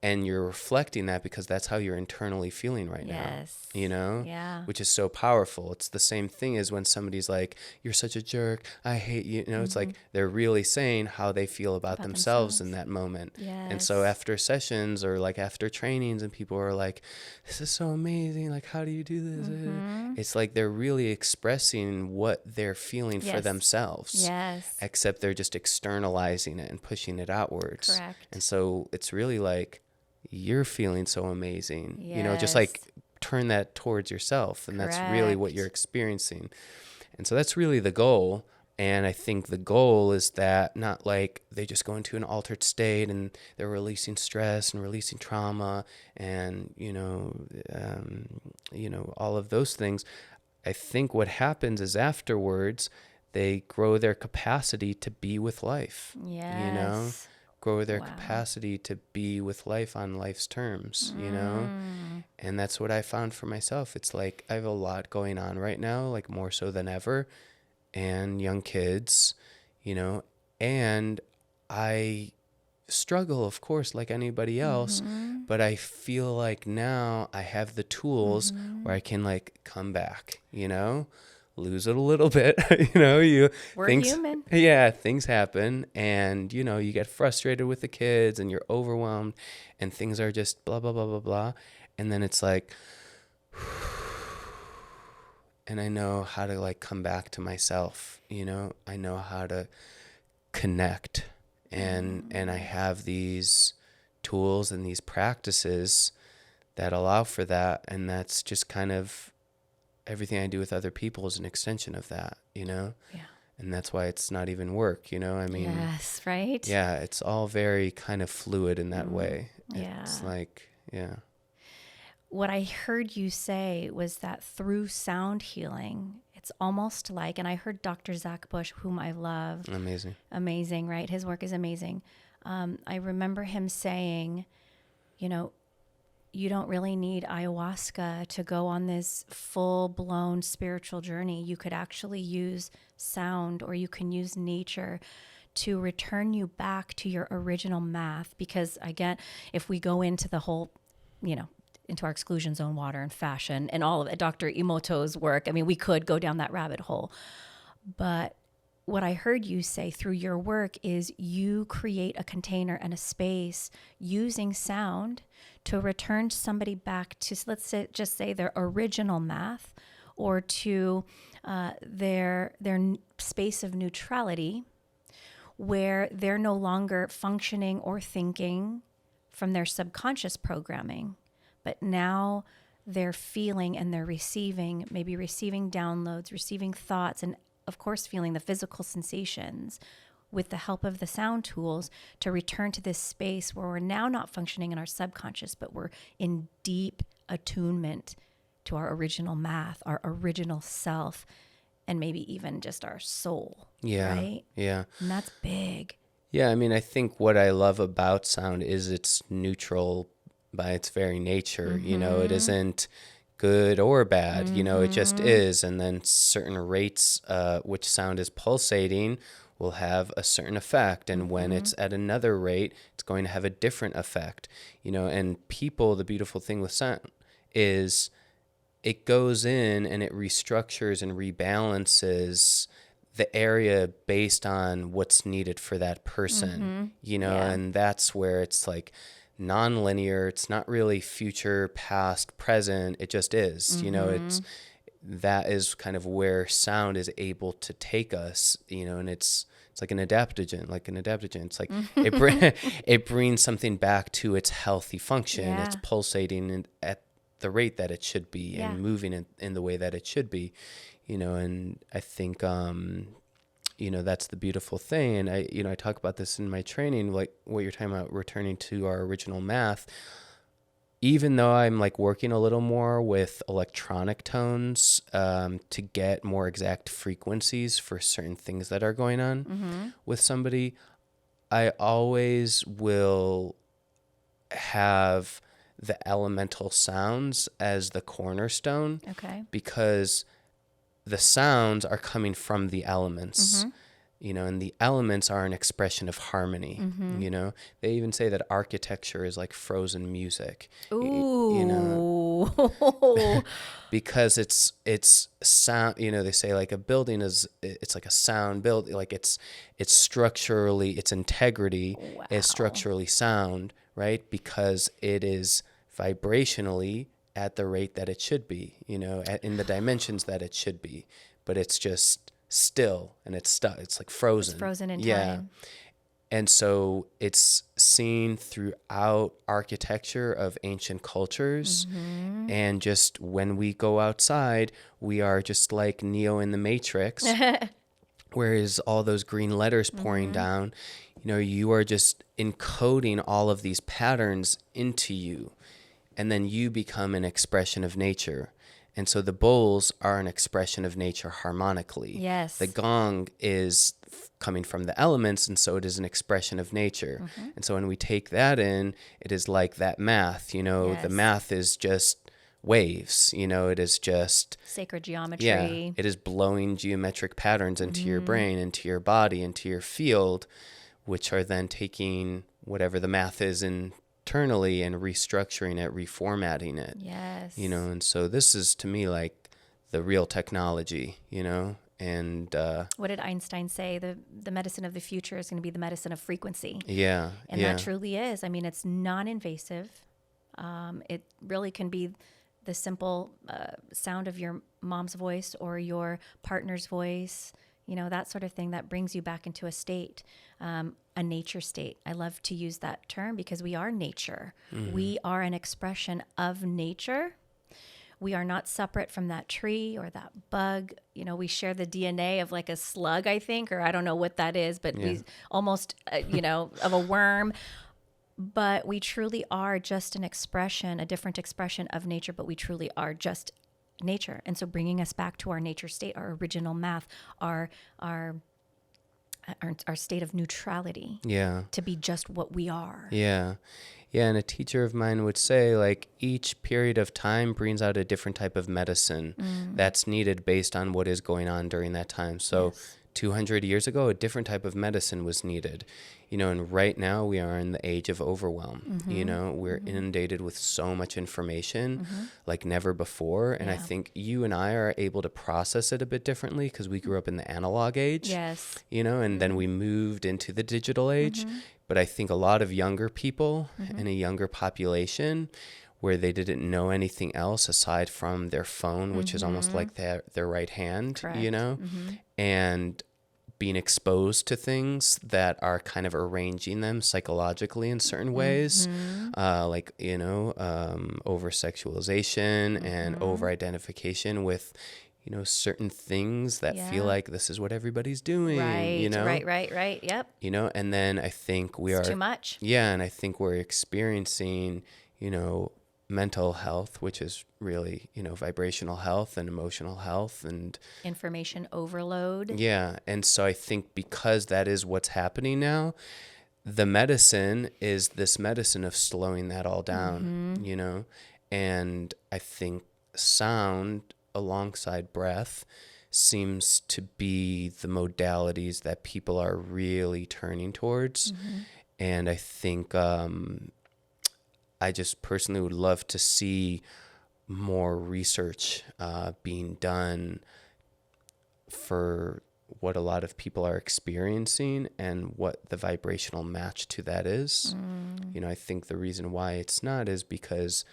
And you're reflecting that because that's how you're internally feeling right now, you know, which is so powerful. It's the same thing as when somebody's like, you're such a jerk, I hate you. You know, it's like they're really saying how they feel about themselves in that moment. And so after sessions or like after trainings and people are like, this is so amazing. Like, how do you do this? It's like they're really expressing what they're feeling for themselves. Except they're just externalizing it and pushing it outwards. Correct. And so it's really like, you're feeling so amazing, you know, just like turn that towards yourself. And that's really what you're experiencing. And so that's really the goal. And I think the goal is that not like they just go into an altered state and they're releasing stress and releasing trauma and, you know, all of those things. I think what happens is afterwards they grow their capacity to be with life, you know, grow their capacity to be with life on life's terms, you know? And that's what I found for myself. It's like I have a lot going on right now, like more so than ever, and young kids, you know, and I struggle, of course, like anybody else, but I feel like now I have the tools where I can like come back, you know? Lose it a little bit, you know, we're human. Yeah, things happen and, you know, you get frustrated with the kids and you're overwhelmed and things are just blah, blah, blah, blah, blah. And then it's like, and I know how to like come back to myself, you know, I know how to connect and I have these tools and these practices that allow for that. And that's just kind of, everything I do with other people is an extension of that, you know? Yeah. And that's why it's not even work, you know? I mean, yes, right? Yeah, it's all very kind of fluid in that way. Yeah. It's like, yeah. What I heard you say was that through sound healing, it's almost like, and I heard Dr. Zach Bush, whom I love. Amazing, right? His work is amazing. I remember him saying, you know, you don't really need ayahuasca to go on this full-blown spiritual journey. You could actually use sound or you can use nature to return you back to your original math. Because again, if we go into the whole, you know, into our exclusion zone water and fashion and all of it, Dr. Emoto's work, I mean, we could go down that rabbit hole. But what I heard you say through your work is you create a container and a space using sound to return somebody back to, let's say, just say their original math or to their space of neutrality where they're no longer functioning or thinking from their subconscious programming, but now they're feeling and they're receiving, maybe receiving downloads, receiving thoughts, and of course, feeling the physical sensations with the help of the sound tools to return to this space where we're now not functioning in our subconscious, but we're in deep attunement to our original math, our original self, and maybe even just our soul. Yeah. Right? Yeah. And that's big. Yeah. I mean, I think what I love about sound is it's neutral by its very nature. You know, it isn't good or bad, you know, it just is. And then certain rates, which sound is pulsating, will have a certain effect. And when it's at another rate, it's going to have a different effect, you know. And people, the beautiful thing with sound is it goes in and it restructures and rebalances the area based on what's needed for that person, you know, and that's where it's like non-linear. It's not really future, past, present. It just is, you know, that is kind of where sound is able to take us, you know, and it's like an adaptogen. It's like it brings something back to its healthy function. Yeah. It's pulsating at the rate that it should be and moving in the way that it should be, you know, and I think, you know, that's the beautiful thing. And I talk about this in my training, like what you're talking about, returning to our original math. Even though I'm like working a little more with electronic tones to get more exact frequencies for certain things that are going on with somebody, I always will have the elemental sounds as the cornerstone. Okay. Because the sounds are coming from the elements, and the elements are an expression of harmony. They even say that architecture is like frozen music. Ooh. Because it's sound. They say like a building it's like a sound build. Like it's structurally, its integrity is structurally sound, right? Because it is vibrationally at the rate that it should be, in the dimensions that it should be, but it's just still and it's stuck. It's like frozen. It's frozen in time. And so it's seen throughout architecture of ancient cultures. And just when we go outside, we are just like Neo in the Matrix, whereas all those green letters pouring down, you are just encoding all of these patterns into you. And then you become an expression of nature. And so the bowls are an expression of nature harmonically. Yes. The gong is coming from the elements, and so it is an expression of nature. And so when we take that in, it is like that math. The math is just waves. It is just sacred geometry. Yeah, it is blowing geometric patterns into your brain, into your body, into your field, which are then taking whatever the math is internally and restructuring it, reformatting it. Yes. And so this is to me like the real technology, and what did Einstein say? The medicine of the future is going to be the medicine of frequency. Yeah. And that truly is. I mean, it's non-invasive. It really can be the simple sound of your mom's voice or your partner's voice, that sort of thing that brings you back into a state, a nature state. I love to use that term because we are nature. We are an expression of nature. We are not separate from that tree or that bug. We share the DNA of like a slug, I think, or I don't know what that is, but we almost, of a worm. But we truly are just an expression, a different expression of nature, but we truly are just nature. And so bringing us back to our nature state, our original math, our state of neutrality. Yeah. To be just what we are. Yeah. Yeah. And a teacher of mine would say, like, each period of time brings out a different type of medicine that's needed based on what is going on during that time. So 200 years ago, a different type of medicine was needed. And right now we are in the age of overwhelm. We're inundated with so much information like never before. And I think you and I are able to process it a bit differently because we grew up in the analog age. Yes. And then we moved into the digital age. But I think a lot of younger people in a younger population where they didn't know anything else aside from their phone, which is almost like their right hand, Correct. And being exposed to things that are kind of arranging them psychologically in certain ways, like, over-sexualization and over-identification with, certain things that feel like this is what everybody's doing, Right. Yep. And then I think It's too much. Yeah, and I think we're experiencing, mental health, which is really, vibrational health and emotional health and information overload. Yeah. And so I think because that is what's happening now, the medicine is this medicine of slowing that all down, and I think sound alongside breath seems to be the modalities that people are really turning towards. And I think, I just personally would love to see more research being done for what a lot of people are experiencing and what the vibrational match to that is. I think the reason why it's not is because,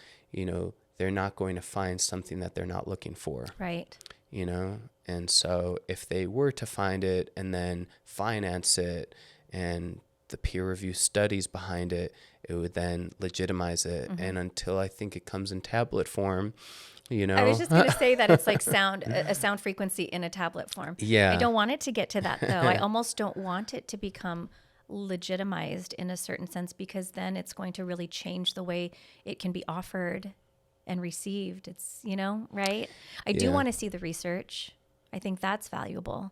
they're not going to find something that they're not looking for. Right. And so if they were to find it and then finance it and the peer review studies behind it, it would then legitimize it. And until I think it comes in tablet form, I was just going to say that it's like a sound frequency in a tablet form. Yeah. I don't want it to get to that, though. I almost don't want it to become legitimized in a certain sense, because then it's going to really change the way it can be offered and received. It's, right? I do want to see the research. I think that's valuable.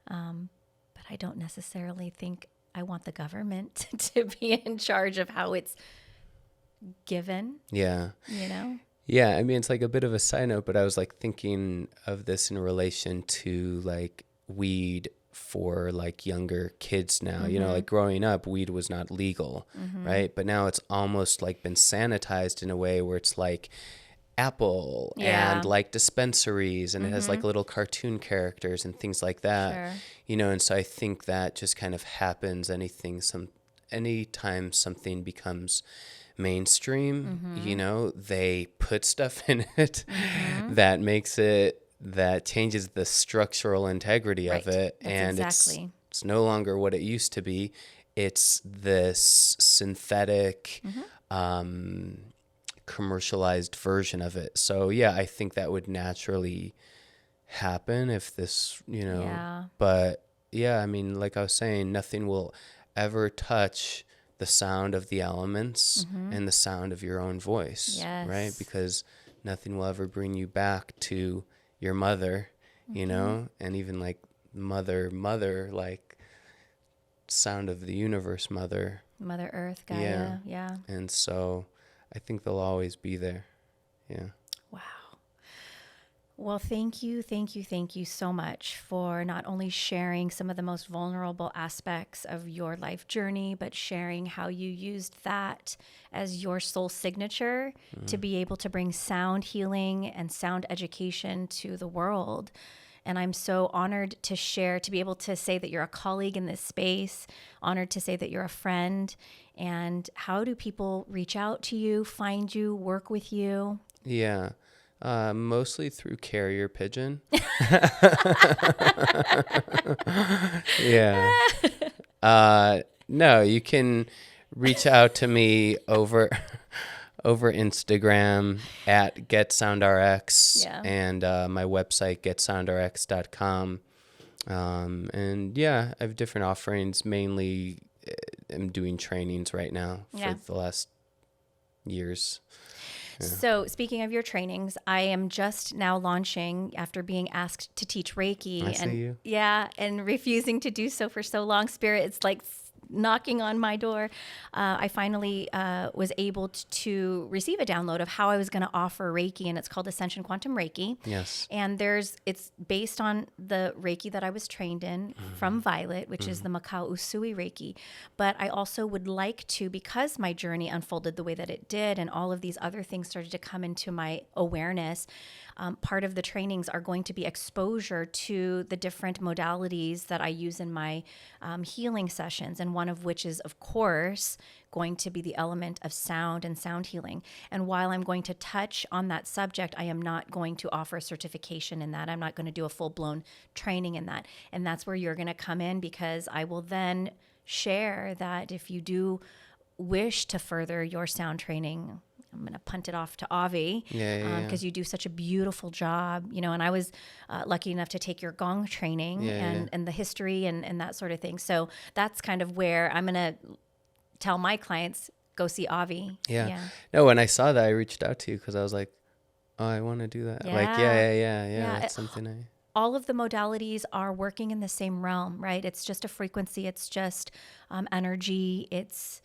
But I don't necessarily think I want the government to be in charge of how it's given, Yeah. you know? Yeah, I mean, it's like a bit of a side note, but I was like thinking of this in relation to like weed for like younger kids now. You know, like growing up, weed was not legal, right? But now it's almost like been sanitized in a way where it's like Apple Yeah. and like dispensaries, and it has like little cartoon characters and things like that. Sure. You know, and so I think that just kind of happens anytime something becomes mainstream, you know, they put stuff in it that changes the structural integrity of Right. it. That's And exactly. it's no longer what it used to be. It's this synthetic, commercialized version of it. So yeah, I think that would naturally happen if this, you know, Yeah. but yeah, I mean, like I was saying, nothing will ever touch the sound of the elements and the sound of your own voice, right? Yes. Because nothing will ever bring you back to your mother, you know, and even like mother, like sound of the universe, mother. Mother Earth, Gaia. Yeah. Yeah. And so I think they'll always be there. Yeah. Wow. Well, thank you so much for not only sharing some of the most vulnerable aspects of your life journey, but sharing how you used that as your soul signature to be able to bring sound healing and sound education to the world. And I'm so honored to share, to be able to say that you're a colleague in this space, honored to say that you're a friend. And how do people reach out to you, find you, work with you? Yeah. Mostly through carrier pigeon. Yeah. No, you can reach out to me over Instagram at GetSoundRx Yeah. and my website getsoundrx.com. And yeah, I have different offerings. Mainly, I'm doing trainings right now for Yeah. the last years. So, speaking of your trainings, I am just now launching after being asked to teach Reiki I see you. yeah, and refusing to do so for so long. Spirit, it's like knocking on my door. I finally was able to receive a download of how I was going to offer Reiki, and it's called Ascension Quantum Reiki. Yes. And it's based on the Reiki that I was trained in from Violet, which is the Makau Usui Reiki. But I also would like to, because my journey unfolded the way that it did, and all of these other things started to come into my awareness, part of the trainings are going to be exposure to the different modalities that I use in my healing sessions. And one of which is, of course, going to be the element of sound and sound healing. And while I'm going to touch on that subject, I am not going to offer a certification in that. I'm not going to do a full-blown training in that. And that's where you're going to come in, because I will then share that if you do wish to further your sound training, I'm going to punt it off to Avi, because you do such a beautiful job, you know, and I was lucky enough to take your gong training and the history and that sort of thing. So that's kind of where I'm going to tell my clients, go see Avi. Yeah. No, when I saw that, I reached out to you because I was like, oh, I want to do that. Yeah. Like, yeah. That's something all of the modalities are working in the same realm, right? It's just a frequency. It's just energy. It's,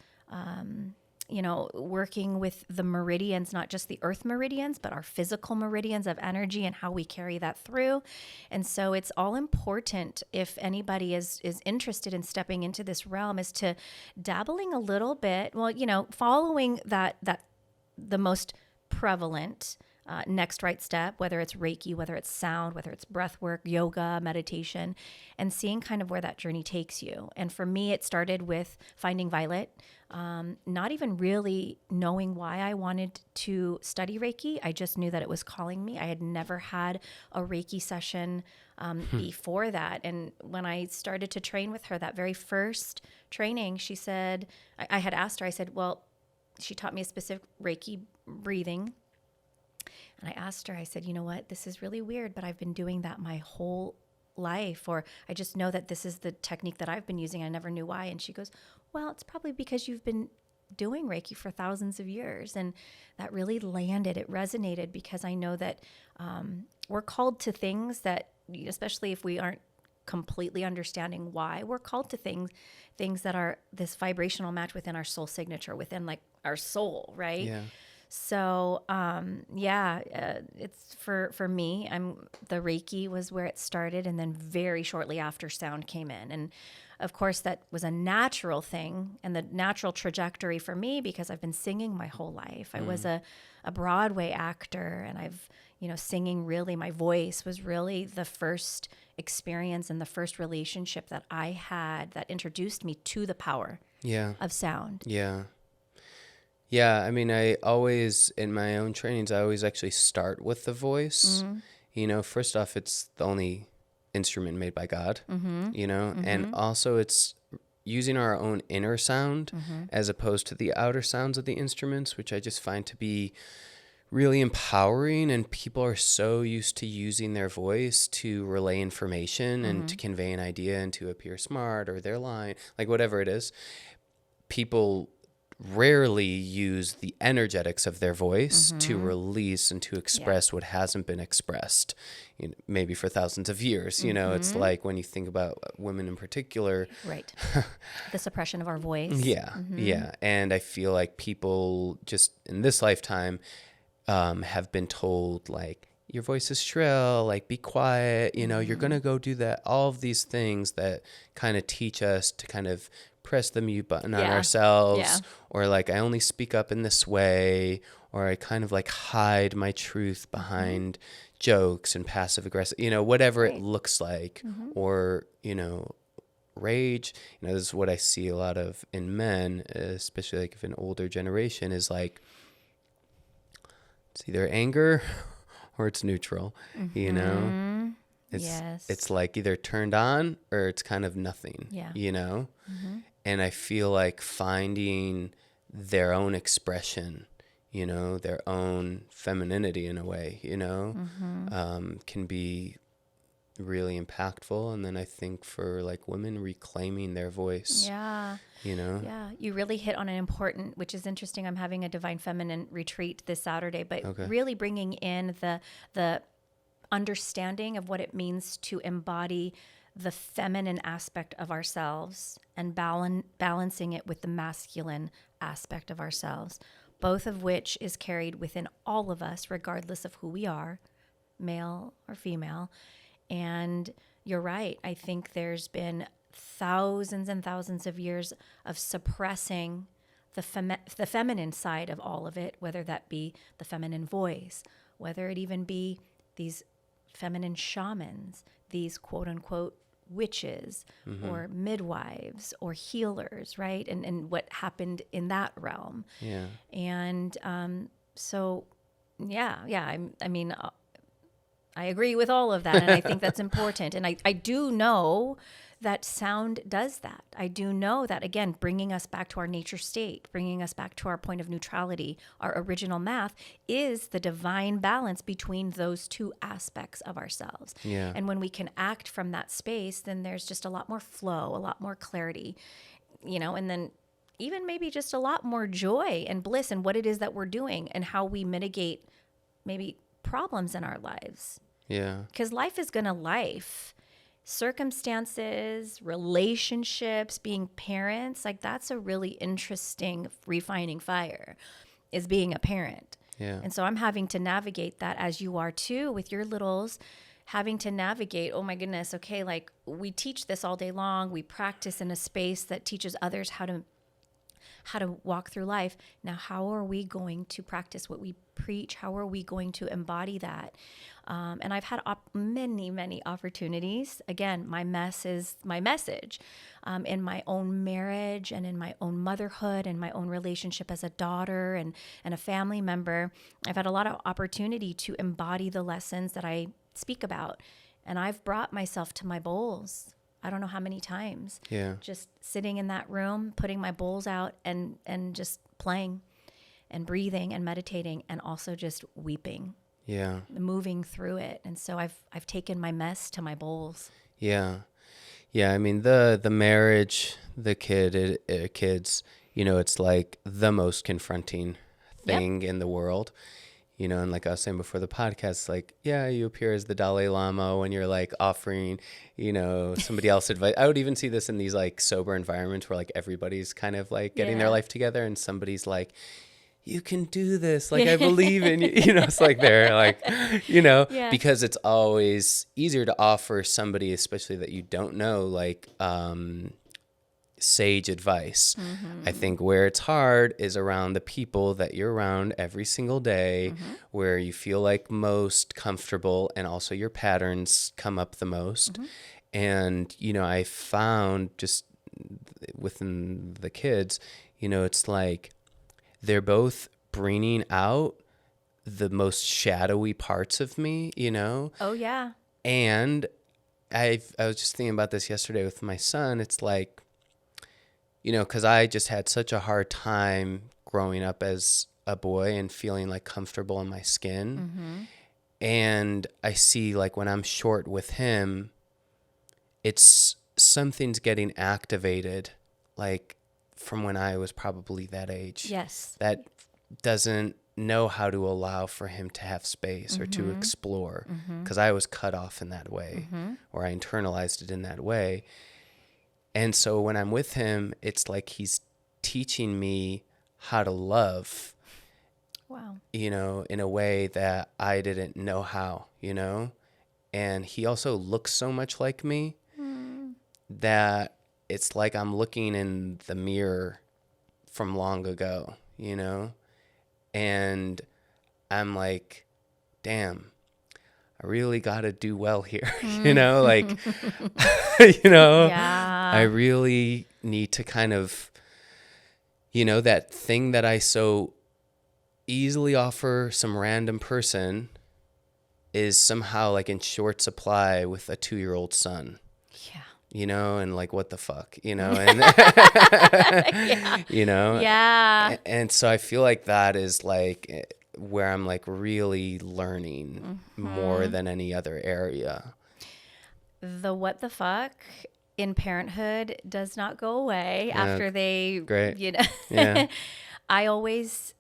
you know, working with the meridians, not just the earth meridians, but our physical meridians of energy and how we carry that through. And so it's all important, if anybody is interested in stepping into this realm, is to dabbling a little bit, well, you know, following that the most prevalent next right step, whether it's Reiki, whether it's sound, whether it's breath work, yoga, meditation, and seeing kind of where that journey takes you. And for me, it started with finding Violet, not even really knowing why I wanted to study Reiki. I just knew that it was calling me. I had never had a Reiki session before that. And when I started to train with her, that very first training, she said, I had asked her, I said, well, she taught me a specific Reiki breathing. And I asked her, I said, you know what, this is really weird, but I've been doing that my whole life, or I just know that this is the technique that I've been using. I never knew why. And she goes, well, it's probably because you've been doing Reiki for thousands of years. And that really landed. It resonated, because I know that we're called to things that, especially if we aren't completely understanding why we're called to things that are this vibrational match within our soul signature, within like our soul, right? Yeah. So, it's for me, the Reiki was where it started. And then very shortly after, sound came in. And of course that was a natural thing and the natural trajectory for me, because I've been singing my whole life. I was a Broadway actor, and singing, really, my voice was really the first experience and the first relationship that I had that introduced me to the power of sound. Yeah. Yeah, I mean, I always, in my own trainings, I always actually start with the voice. First off, it's the only instrument made by God, and also it's using our own inner sound as opposed to the outer sounds of the instruments, which I just find to be really empowering. And people are so used to using their voice to relay information and to convey an idea and to appear smart or their line, like whatever it is. People rarely use the energetics of their voice to release and to express what hasn't been expressed, maybe for thousands of years. It's like when you think about women in particular. Right. The suppression of our voice. Yeah. Yeah. And I feel like people just in this lifetime have been told, like, your voice is shrill, like, be quiet, you're going to go do that. All of these things that kind of teach us to kind of press the mute button on ourselves, or like, I only speak up in this way, or I kind of like hide my truth behind jokes and passive aggressive, whatever it looks like, or, rage. This is what I see a lot of in men, especially like if an older generation is like, it's either anger or it's neutral, It's like either turned on or it's kind of nothing, And I feel like finding their own expression, their own femininity in a way, can be really impactful. And then I think for like women reclaiming their voice, Yeah, you really hit on an important, which is interesting. I'm having a Divine Feminine retreat this Saturday, but really bringing in the understanding of what it means to embody the feminine aspect of ourselves and balancing it with the masculine aspect of ourselves, both of which is carried within all of us, regardless of who we are, male or female. And you're right. I think there's been thousands and thousands of years of suppressing the feminine side of all of it, whether that be the feminine voice, whether it even be these feminine shamans, these quote unquote witches or midwives or healers, right? And what happened in that realm. Yeah. And I agree with all of that. And I think that's important. And I do know that sound does that. I do know that, again, bringing us back to our nature state, bringing us back to our point of neutrality, our original math, is the divine balance between those two aspects of ourselves. Yeah. And when we can act from that space, then there's just a lot more flow, a lot more clarity, and then even maybe just a lot more joy and bliss in what it is that we're doing and how we mitigate maybe problems in our lives. Yeah. Because life is going to life. Circumstances, relationships, being parents, like that's a really interesting refining fire, is being a parent. Yeah. And so I'm having to navigate that, as you are too, with your littles, having to navigate, oh my goodness, okay, like we teach this all day long. We practice in a space that teaches others how to walk through life. Now, how are we going to practice what we preach? How are we going to embody that? And I've had many, many opportunities. Again, my mess is my message in my own marriage and in my own motherhood and my own relationship as a daughter and a family member. I've had a lot of opportunity to embody the lessons that I speak about. And I've brought myself to my bowls. I don't know how many times. Yeah. Just sitting in that room, putting my bowls out and just playing and breathing and meditating and also just weeping. Yeah. Moving through it. And so I've taken my mess to my bowls. Yeah. Yeah. I mean, the marriage, the kids, it's like the most confronting thing in the world. you know, and like I was saying before the podcast, like, yeah, you appear as the Dalai Lama when you're like offering, you know, somebody else advice. I would even see this in these like sober environments where like everybody's kind of like getting their life together and somebody's like, you can do this. Like, I believe in you. You know, it's like they're like, you know, because it's always easier to offer somebody, especially that you don't know, like, sage advice. I think where it's hard is around the people that you're around every single day, where you feel like most comfortable and also your patterns come up the most. And, you know, I found just within the kids, you know, it's like they're both bringing out the most shadowy parts of me, you know? Oh, yeah. And I was just thinking about this yesterday with my son. It's like, you know, because I just had such a hard time growing up as a boy and feeling like comfortable in my skin. And I see like when I'm short with him, it's something's getting activated, like from when I was probably that age. Yes. That doesn't know how to allow for him to have space or to explore, because I was cut off in that way, or I internalized it in that way. And so when I'm with him, it's like he's teaching me how to love, you know, in a way that I didn't know how, you know? And he also looks so much like me that it's like I'm looking in the mirror from long ago, you know? And I'm like, damn, I really got to do well here, you know, like, you know, I really need to kind of, you know, that thing that I so easily offer some random person is somehow like in short supply with a 2-year-old son. Yeah. You know, and like, what the fuck, you know, and, you know, and so I feel like that is like where I'm like really learning more than any other area. The what the fuck in parenthood does not go away after they, you know, I always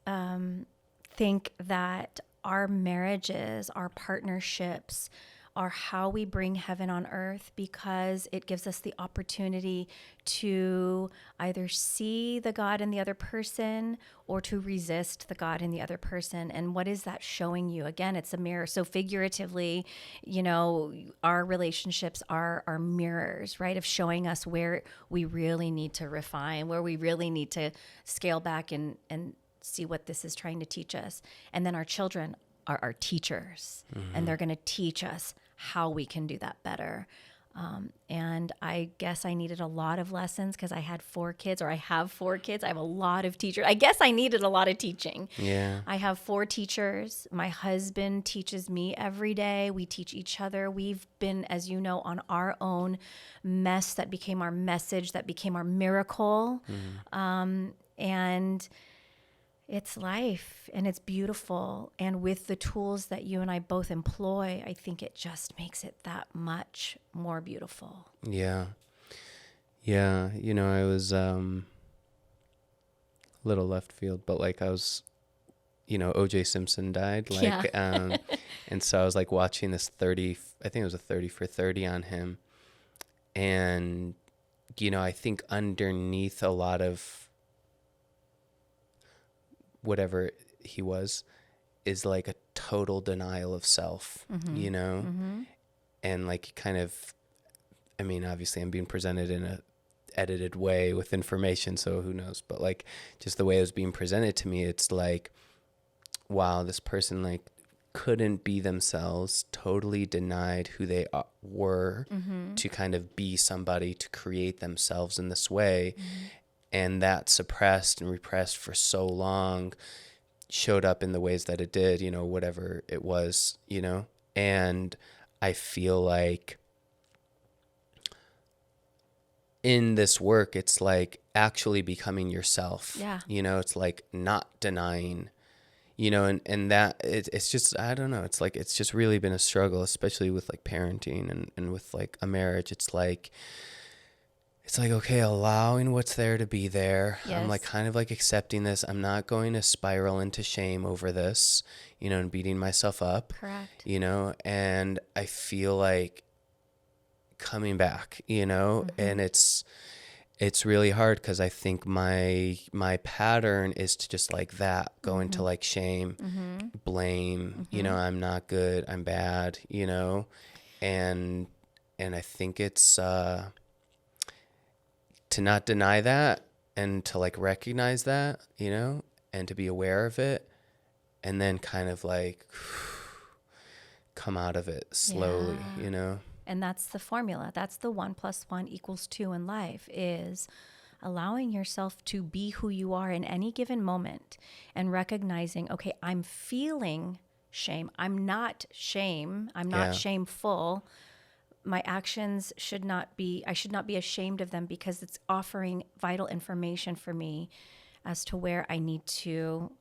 think that our marriages, our partnerships are how we bring heaven on earth, because it gives us the opportunity to either see the God in the other person or to resist the God in the other person. And what is that showing you? Again, it's a mirror. So figuratively, you know, our relationships are mirrors, right? Of showing us where we really need to refine, where we really need to scale back and see what this is trying to teach us. And then our children are our teachers, and they're going to teach us how we can do that better. And I guess I needed a lot of lessons because I had 4 kids, or I have 4 kids. I have a lot of teachers. I guess I needed a lot of teaching. Yeah. I have 4 teachers. My husband teaches me every day. We teach each other. We've been, as you know, on our own mess that became our message, that became our miracle. And it's life, and it's beautiful. And with the tools that you and I both employ, I think it just makes it that much more beautiful. Yeah. Yeah. You know, I was a little left field, but like I was, you know, O.J. Simpson died. Like, and so I was like watching this 30, I think it was a 30 for 30 on him. And, you know, I think underneath a lot of whatever he was is like a total denial of self, you know? And like kind of, I mean, obviously I'm being presented in a edited way with information, so who knows, but like just the way it was being presented to me, it's like, wow, this person like couldn't be themselves, totally denied who they were to kind of be somebody, to create themselves in this way. And that suppressed and repressed for so long showed up in the ways that it did, you know, whatever it was, you know. And I feel like in this work, it's like actually becoming yourself. Yeah. You know, it's like not denying, you know, and that it's just, I don't know. It's like, it's just really been a struggle, especially with like parenting and with like a marriage. It's like, it's like, okay, allowing what's there to be there. I'm like Yes. kind of like accepting this. I'm not going to spiral into shame over this, and beating myself up, Correct. and I feel like coming back, and it's really hard because I think my pattern is to just like that go into like shame, blame, I'm not good, I'm bad, and I think it's to not deny that and to like recognize that, and to be aware of it, and then kind of like come out of it slowly, Yeah. And that's the formula. That's the 1 + 1 = 2 in life, is allowing yourself to be who you are in any given moment and recognizing, okay, I'm feeling shame. I'm not shame. I'm not Yeah. shameful. My actions I should not be ashamed of them because it's offering vital information for me as to where I need to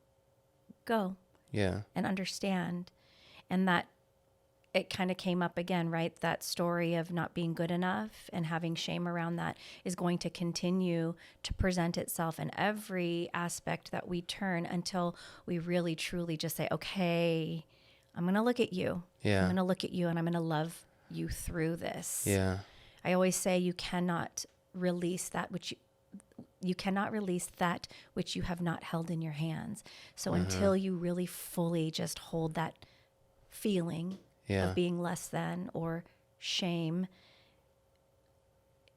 go Yeah. and understand. And that it kind of came up again, right? That story of not being good enough and having shame around that is going to continue to present itself in every aspect that we turn until we really truly just say, okay, I'm going to look at you. Yeah. I'm going to look at you and I'm going to love you through this. Yeah. I always say you cannot release that which you cannot release that which you have not held in your hands. So until you really fully just hold that feeling Yeah. of being less than or shame,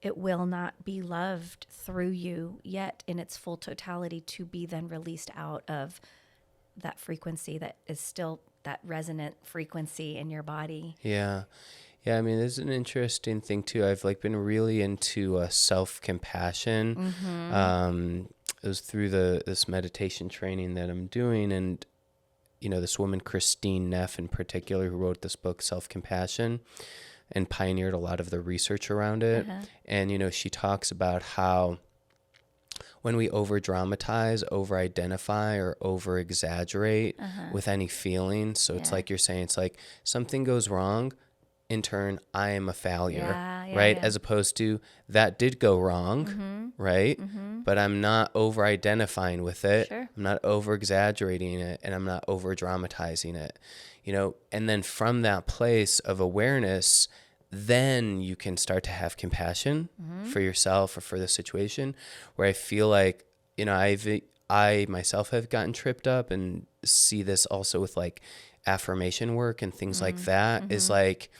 it will not be loved through you yet in its full totality to be then released out of that frequency that is still that resonant frequency in your body. Yeah. Yeah, I mean, this is an interesting thing too. I've like been really into self-compassion. It was through this meditation training that I'm doing, and this woman Kristine Neff in particular, who wrote this book Self-Compassion and pioneered a lot of the research around it. And she talks about how when we over dramatize, over identify, or over exaggerate with any feeling, so it's like you're saying, it's like something goes wrong, in turn, I am a failure, right? As opposed to that did go wrong, right? But I'm not over identifying with it. Sure. I'm not over exaggerating it, and I'm not over dramatizing it, and then from that place of awareness, then you can start to have compassion for yourself or for the situation, where I feel like, I myself have gotten tripped up, and see this also with like affirmation work and things like that, is like,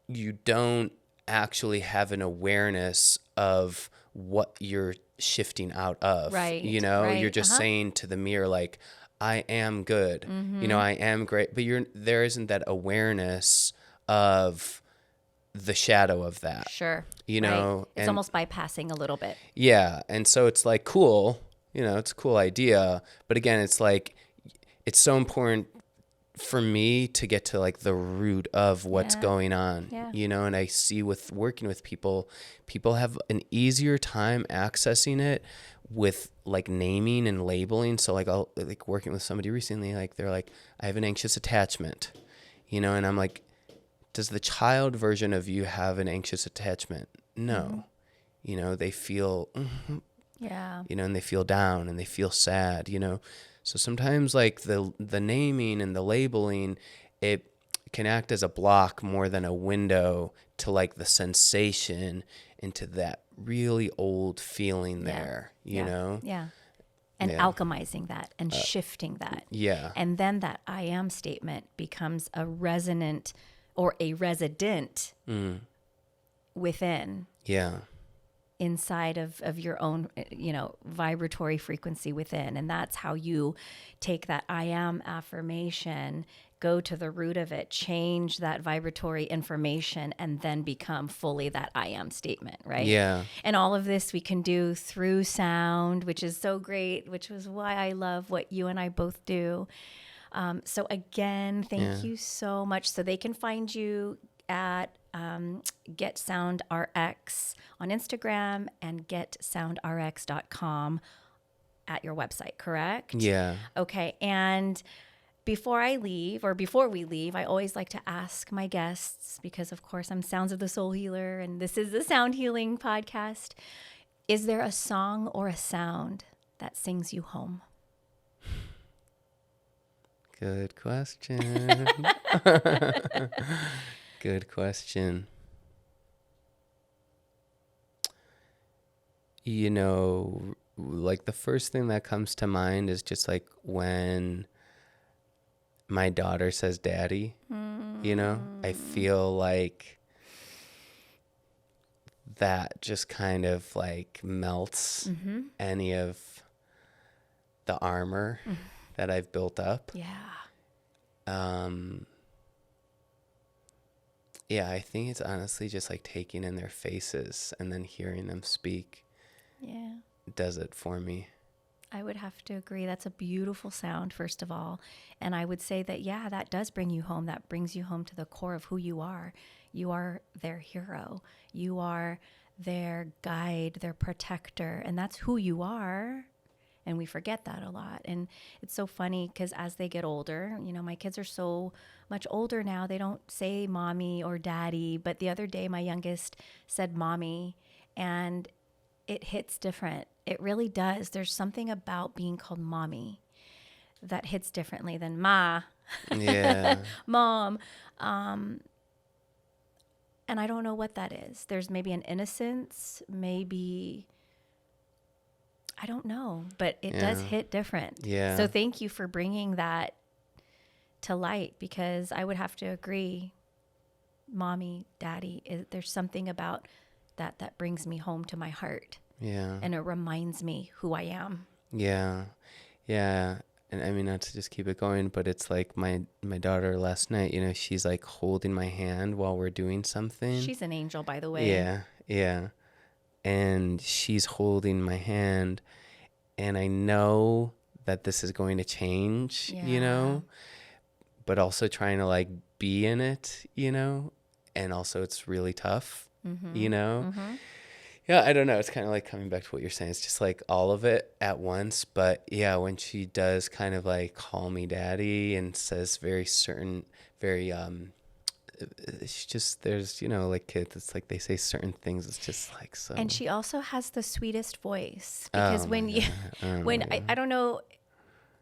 you don't actually have an awareness of what you're shifting out of. Right, You're right, just saying to the mirror, like, I am good, I am great, but there isn't that awareness of the shadow of that. Sure. Right. It's almost bypassing a little bit. Yeah. And so it's like, cool, it's a cool idea. But again, it's like, it's so important for me to get to like the root of what's going on, and I see with working with people have an easier time accessing it with like naming and labeling. So like I'll like working with somebody recently, like they're like, I have an anxious attachment, and I'm like, does the child version of you have an anxious attachment? No. They feel, and they feel down and they feel sad, So sometimes like the naming and the labeling, it can act as a block more than a window to like the sensation into that really old feeling there, you know? Yeah. And alchemizing that and shifting that. Yeah. And then that I am statement becomes a resonant or a resident within. Yeah. Inside of your own, vibratory frequency within. And that's how you take that I am affirmation, go to the root of it, change that vibratory information, and then become fully that I am statement, right? Yeah. And all of this we can do through sound, which is so great, which was why I love what you and I both do. So again, thank you so much. So they can find you at Get Sound RX on Instagram and getsoundrx.com at your website, correct? Yeah. Okay. And before we leave, I always like to ask my guests, because of course I'm Sounds of the Soul Healer and this is the Sound Healing Podcast. Is there a song or a sound that sings you home? Good question. Good question. You know, like the first thing that comes to mind is just like when my daughter says daddy, you know, I feel like that just kind of like melts any of the armor that I've built up. Yeah. Yeah, I think it's honestly just like taking in their faces and then hearing them speak. Yeah. Does it for me. I would have to agree. That's a beautiful sound, first of all. And I would say that, yeah, that does bring you home. That brings you home to the core of who you are. You are their hero. You are their guide, their protector. And that's who you are. And we forget that a lot. And it's so funny because as they get older, you know, my kids are so much older now. They don't say mommy or daddy. But the other day, my youngest said mommy. And it hits different. It really does. There's something about being called mommy that hits differently than ma. Yeah. Mom. And I don't know what that is. There's maybe an innocence, maybe, I don't know, but it does hit different. Yeah. So thank you for bringing that to light, because I would have to agree, mommy, daddy, there's something about that brings me home to my heart. Yeah. And it reminds me who I am. Yeah. Yeah. And I mean, not to just keep it going, but it's like my daughter last night, you know, she's like holding my hand while we're doing something. She's an angel, by the way. Yeah. Yeah. And she's holding my hand, and I know that this is going to change, you know, but also trying to like be in it, you know, and also it's really tough, you know. Yeah, I don't know. It's kind of like coming back to what you're saying. It's just like all of it at once. But yeah, when she does kind of like call me daddy and says very certain, very, it's just, there's, you know, like kids, it's like they say certain things. It's just like so. And she also has the sweetest voice, because I don't know,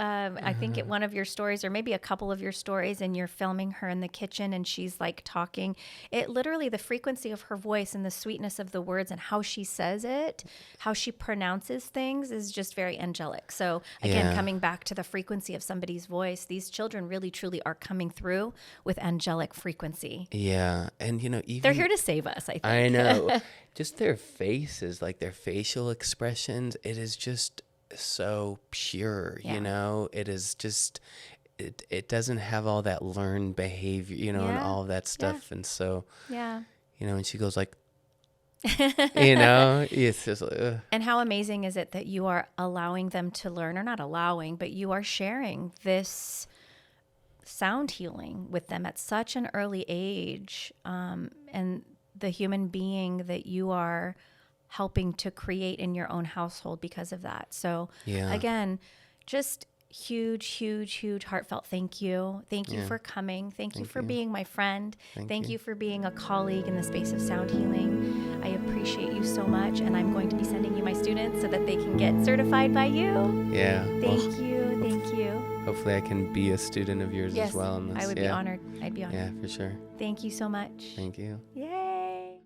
I think at one of your stories, or maybe a couple of your stories, and you're filming her in the kitchen and she's like talking, it literally, the frequency of her voice and the sweetness of the words and how she says it, how she pronounces things is just very angelic. So again, coming back to the frequency of somebody's voice, these children really truly are coming through with angelic frequency. Yeah. And you know, even they're here to save us, I think. I know. Just their faces, like their facial expressions, it is just so pure, you know. It is just it doesn't have all that learned behavior, you know, and all of that stuff. And so you know, and she goes like you know, it's just like, and how amazing is it that you are allowing them to learn, or not allowing, but you are sharing this sound healing with them at such an early age, and the human being that you are helping to create in your own household because of that. So again, just huge heartfelt thank you. Thank you for coming. Thank you for being my friend. Thank you for being a colleague in the space of sound healing. I appreciate you so much, and I'm going to be sending you my students so that they can get certified by you. Yeah. Thank you. Hopefully I can be a student of yours as well in this. I would be honored. I'd be honored. Yeah, for sure. Thank you so much. Thank you. Yeah.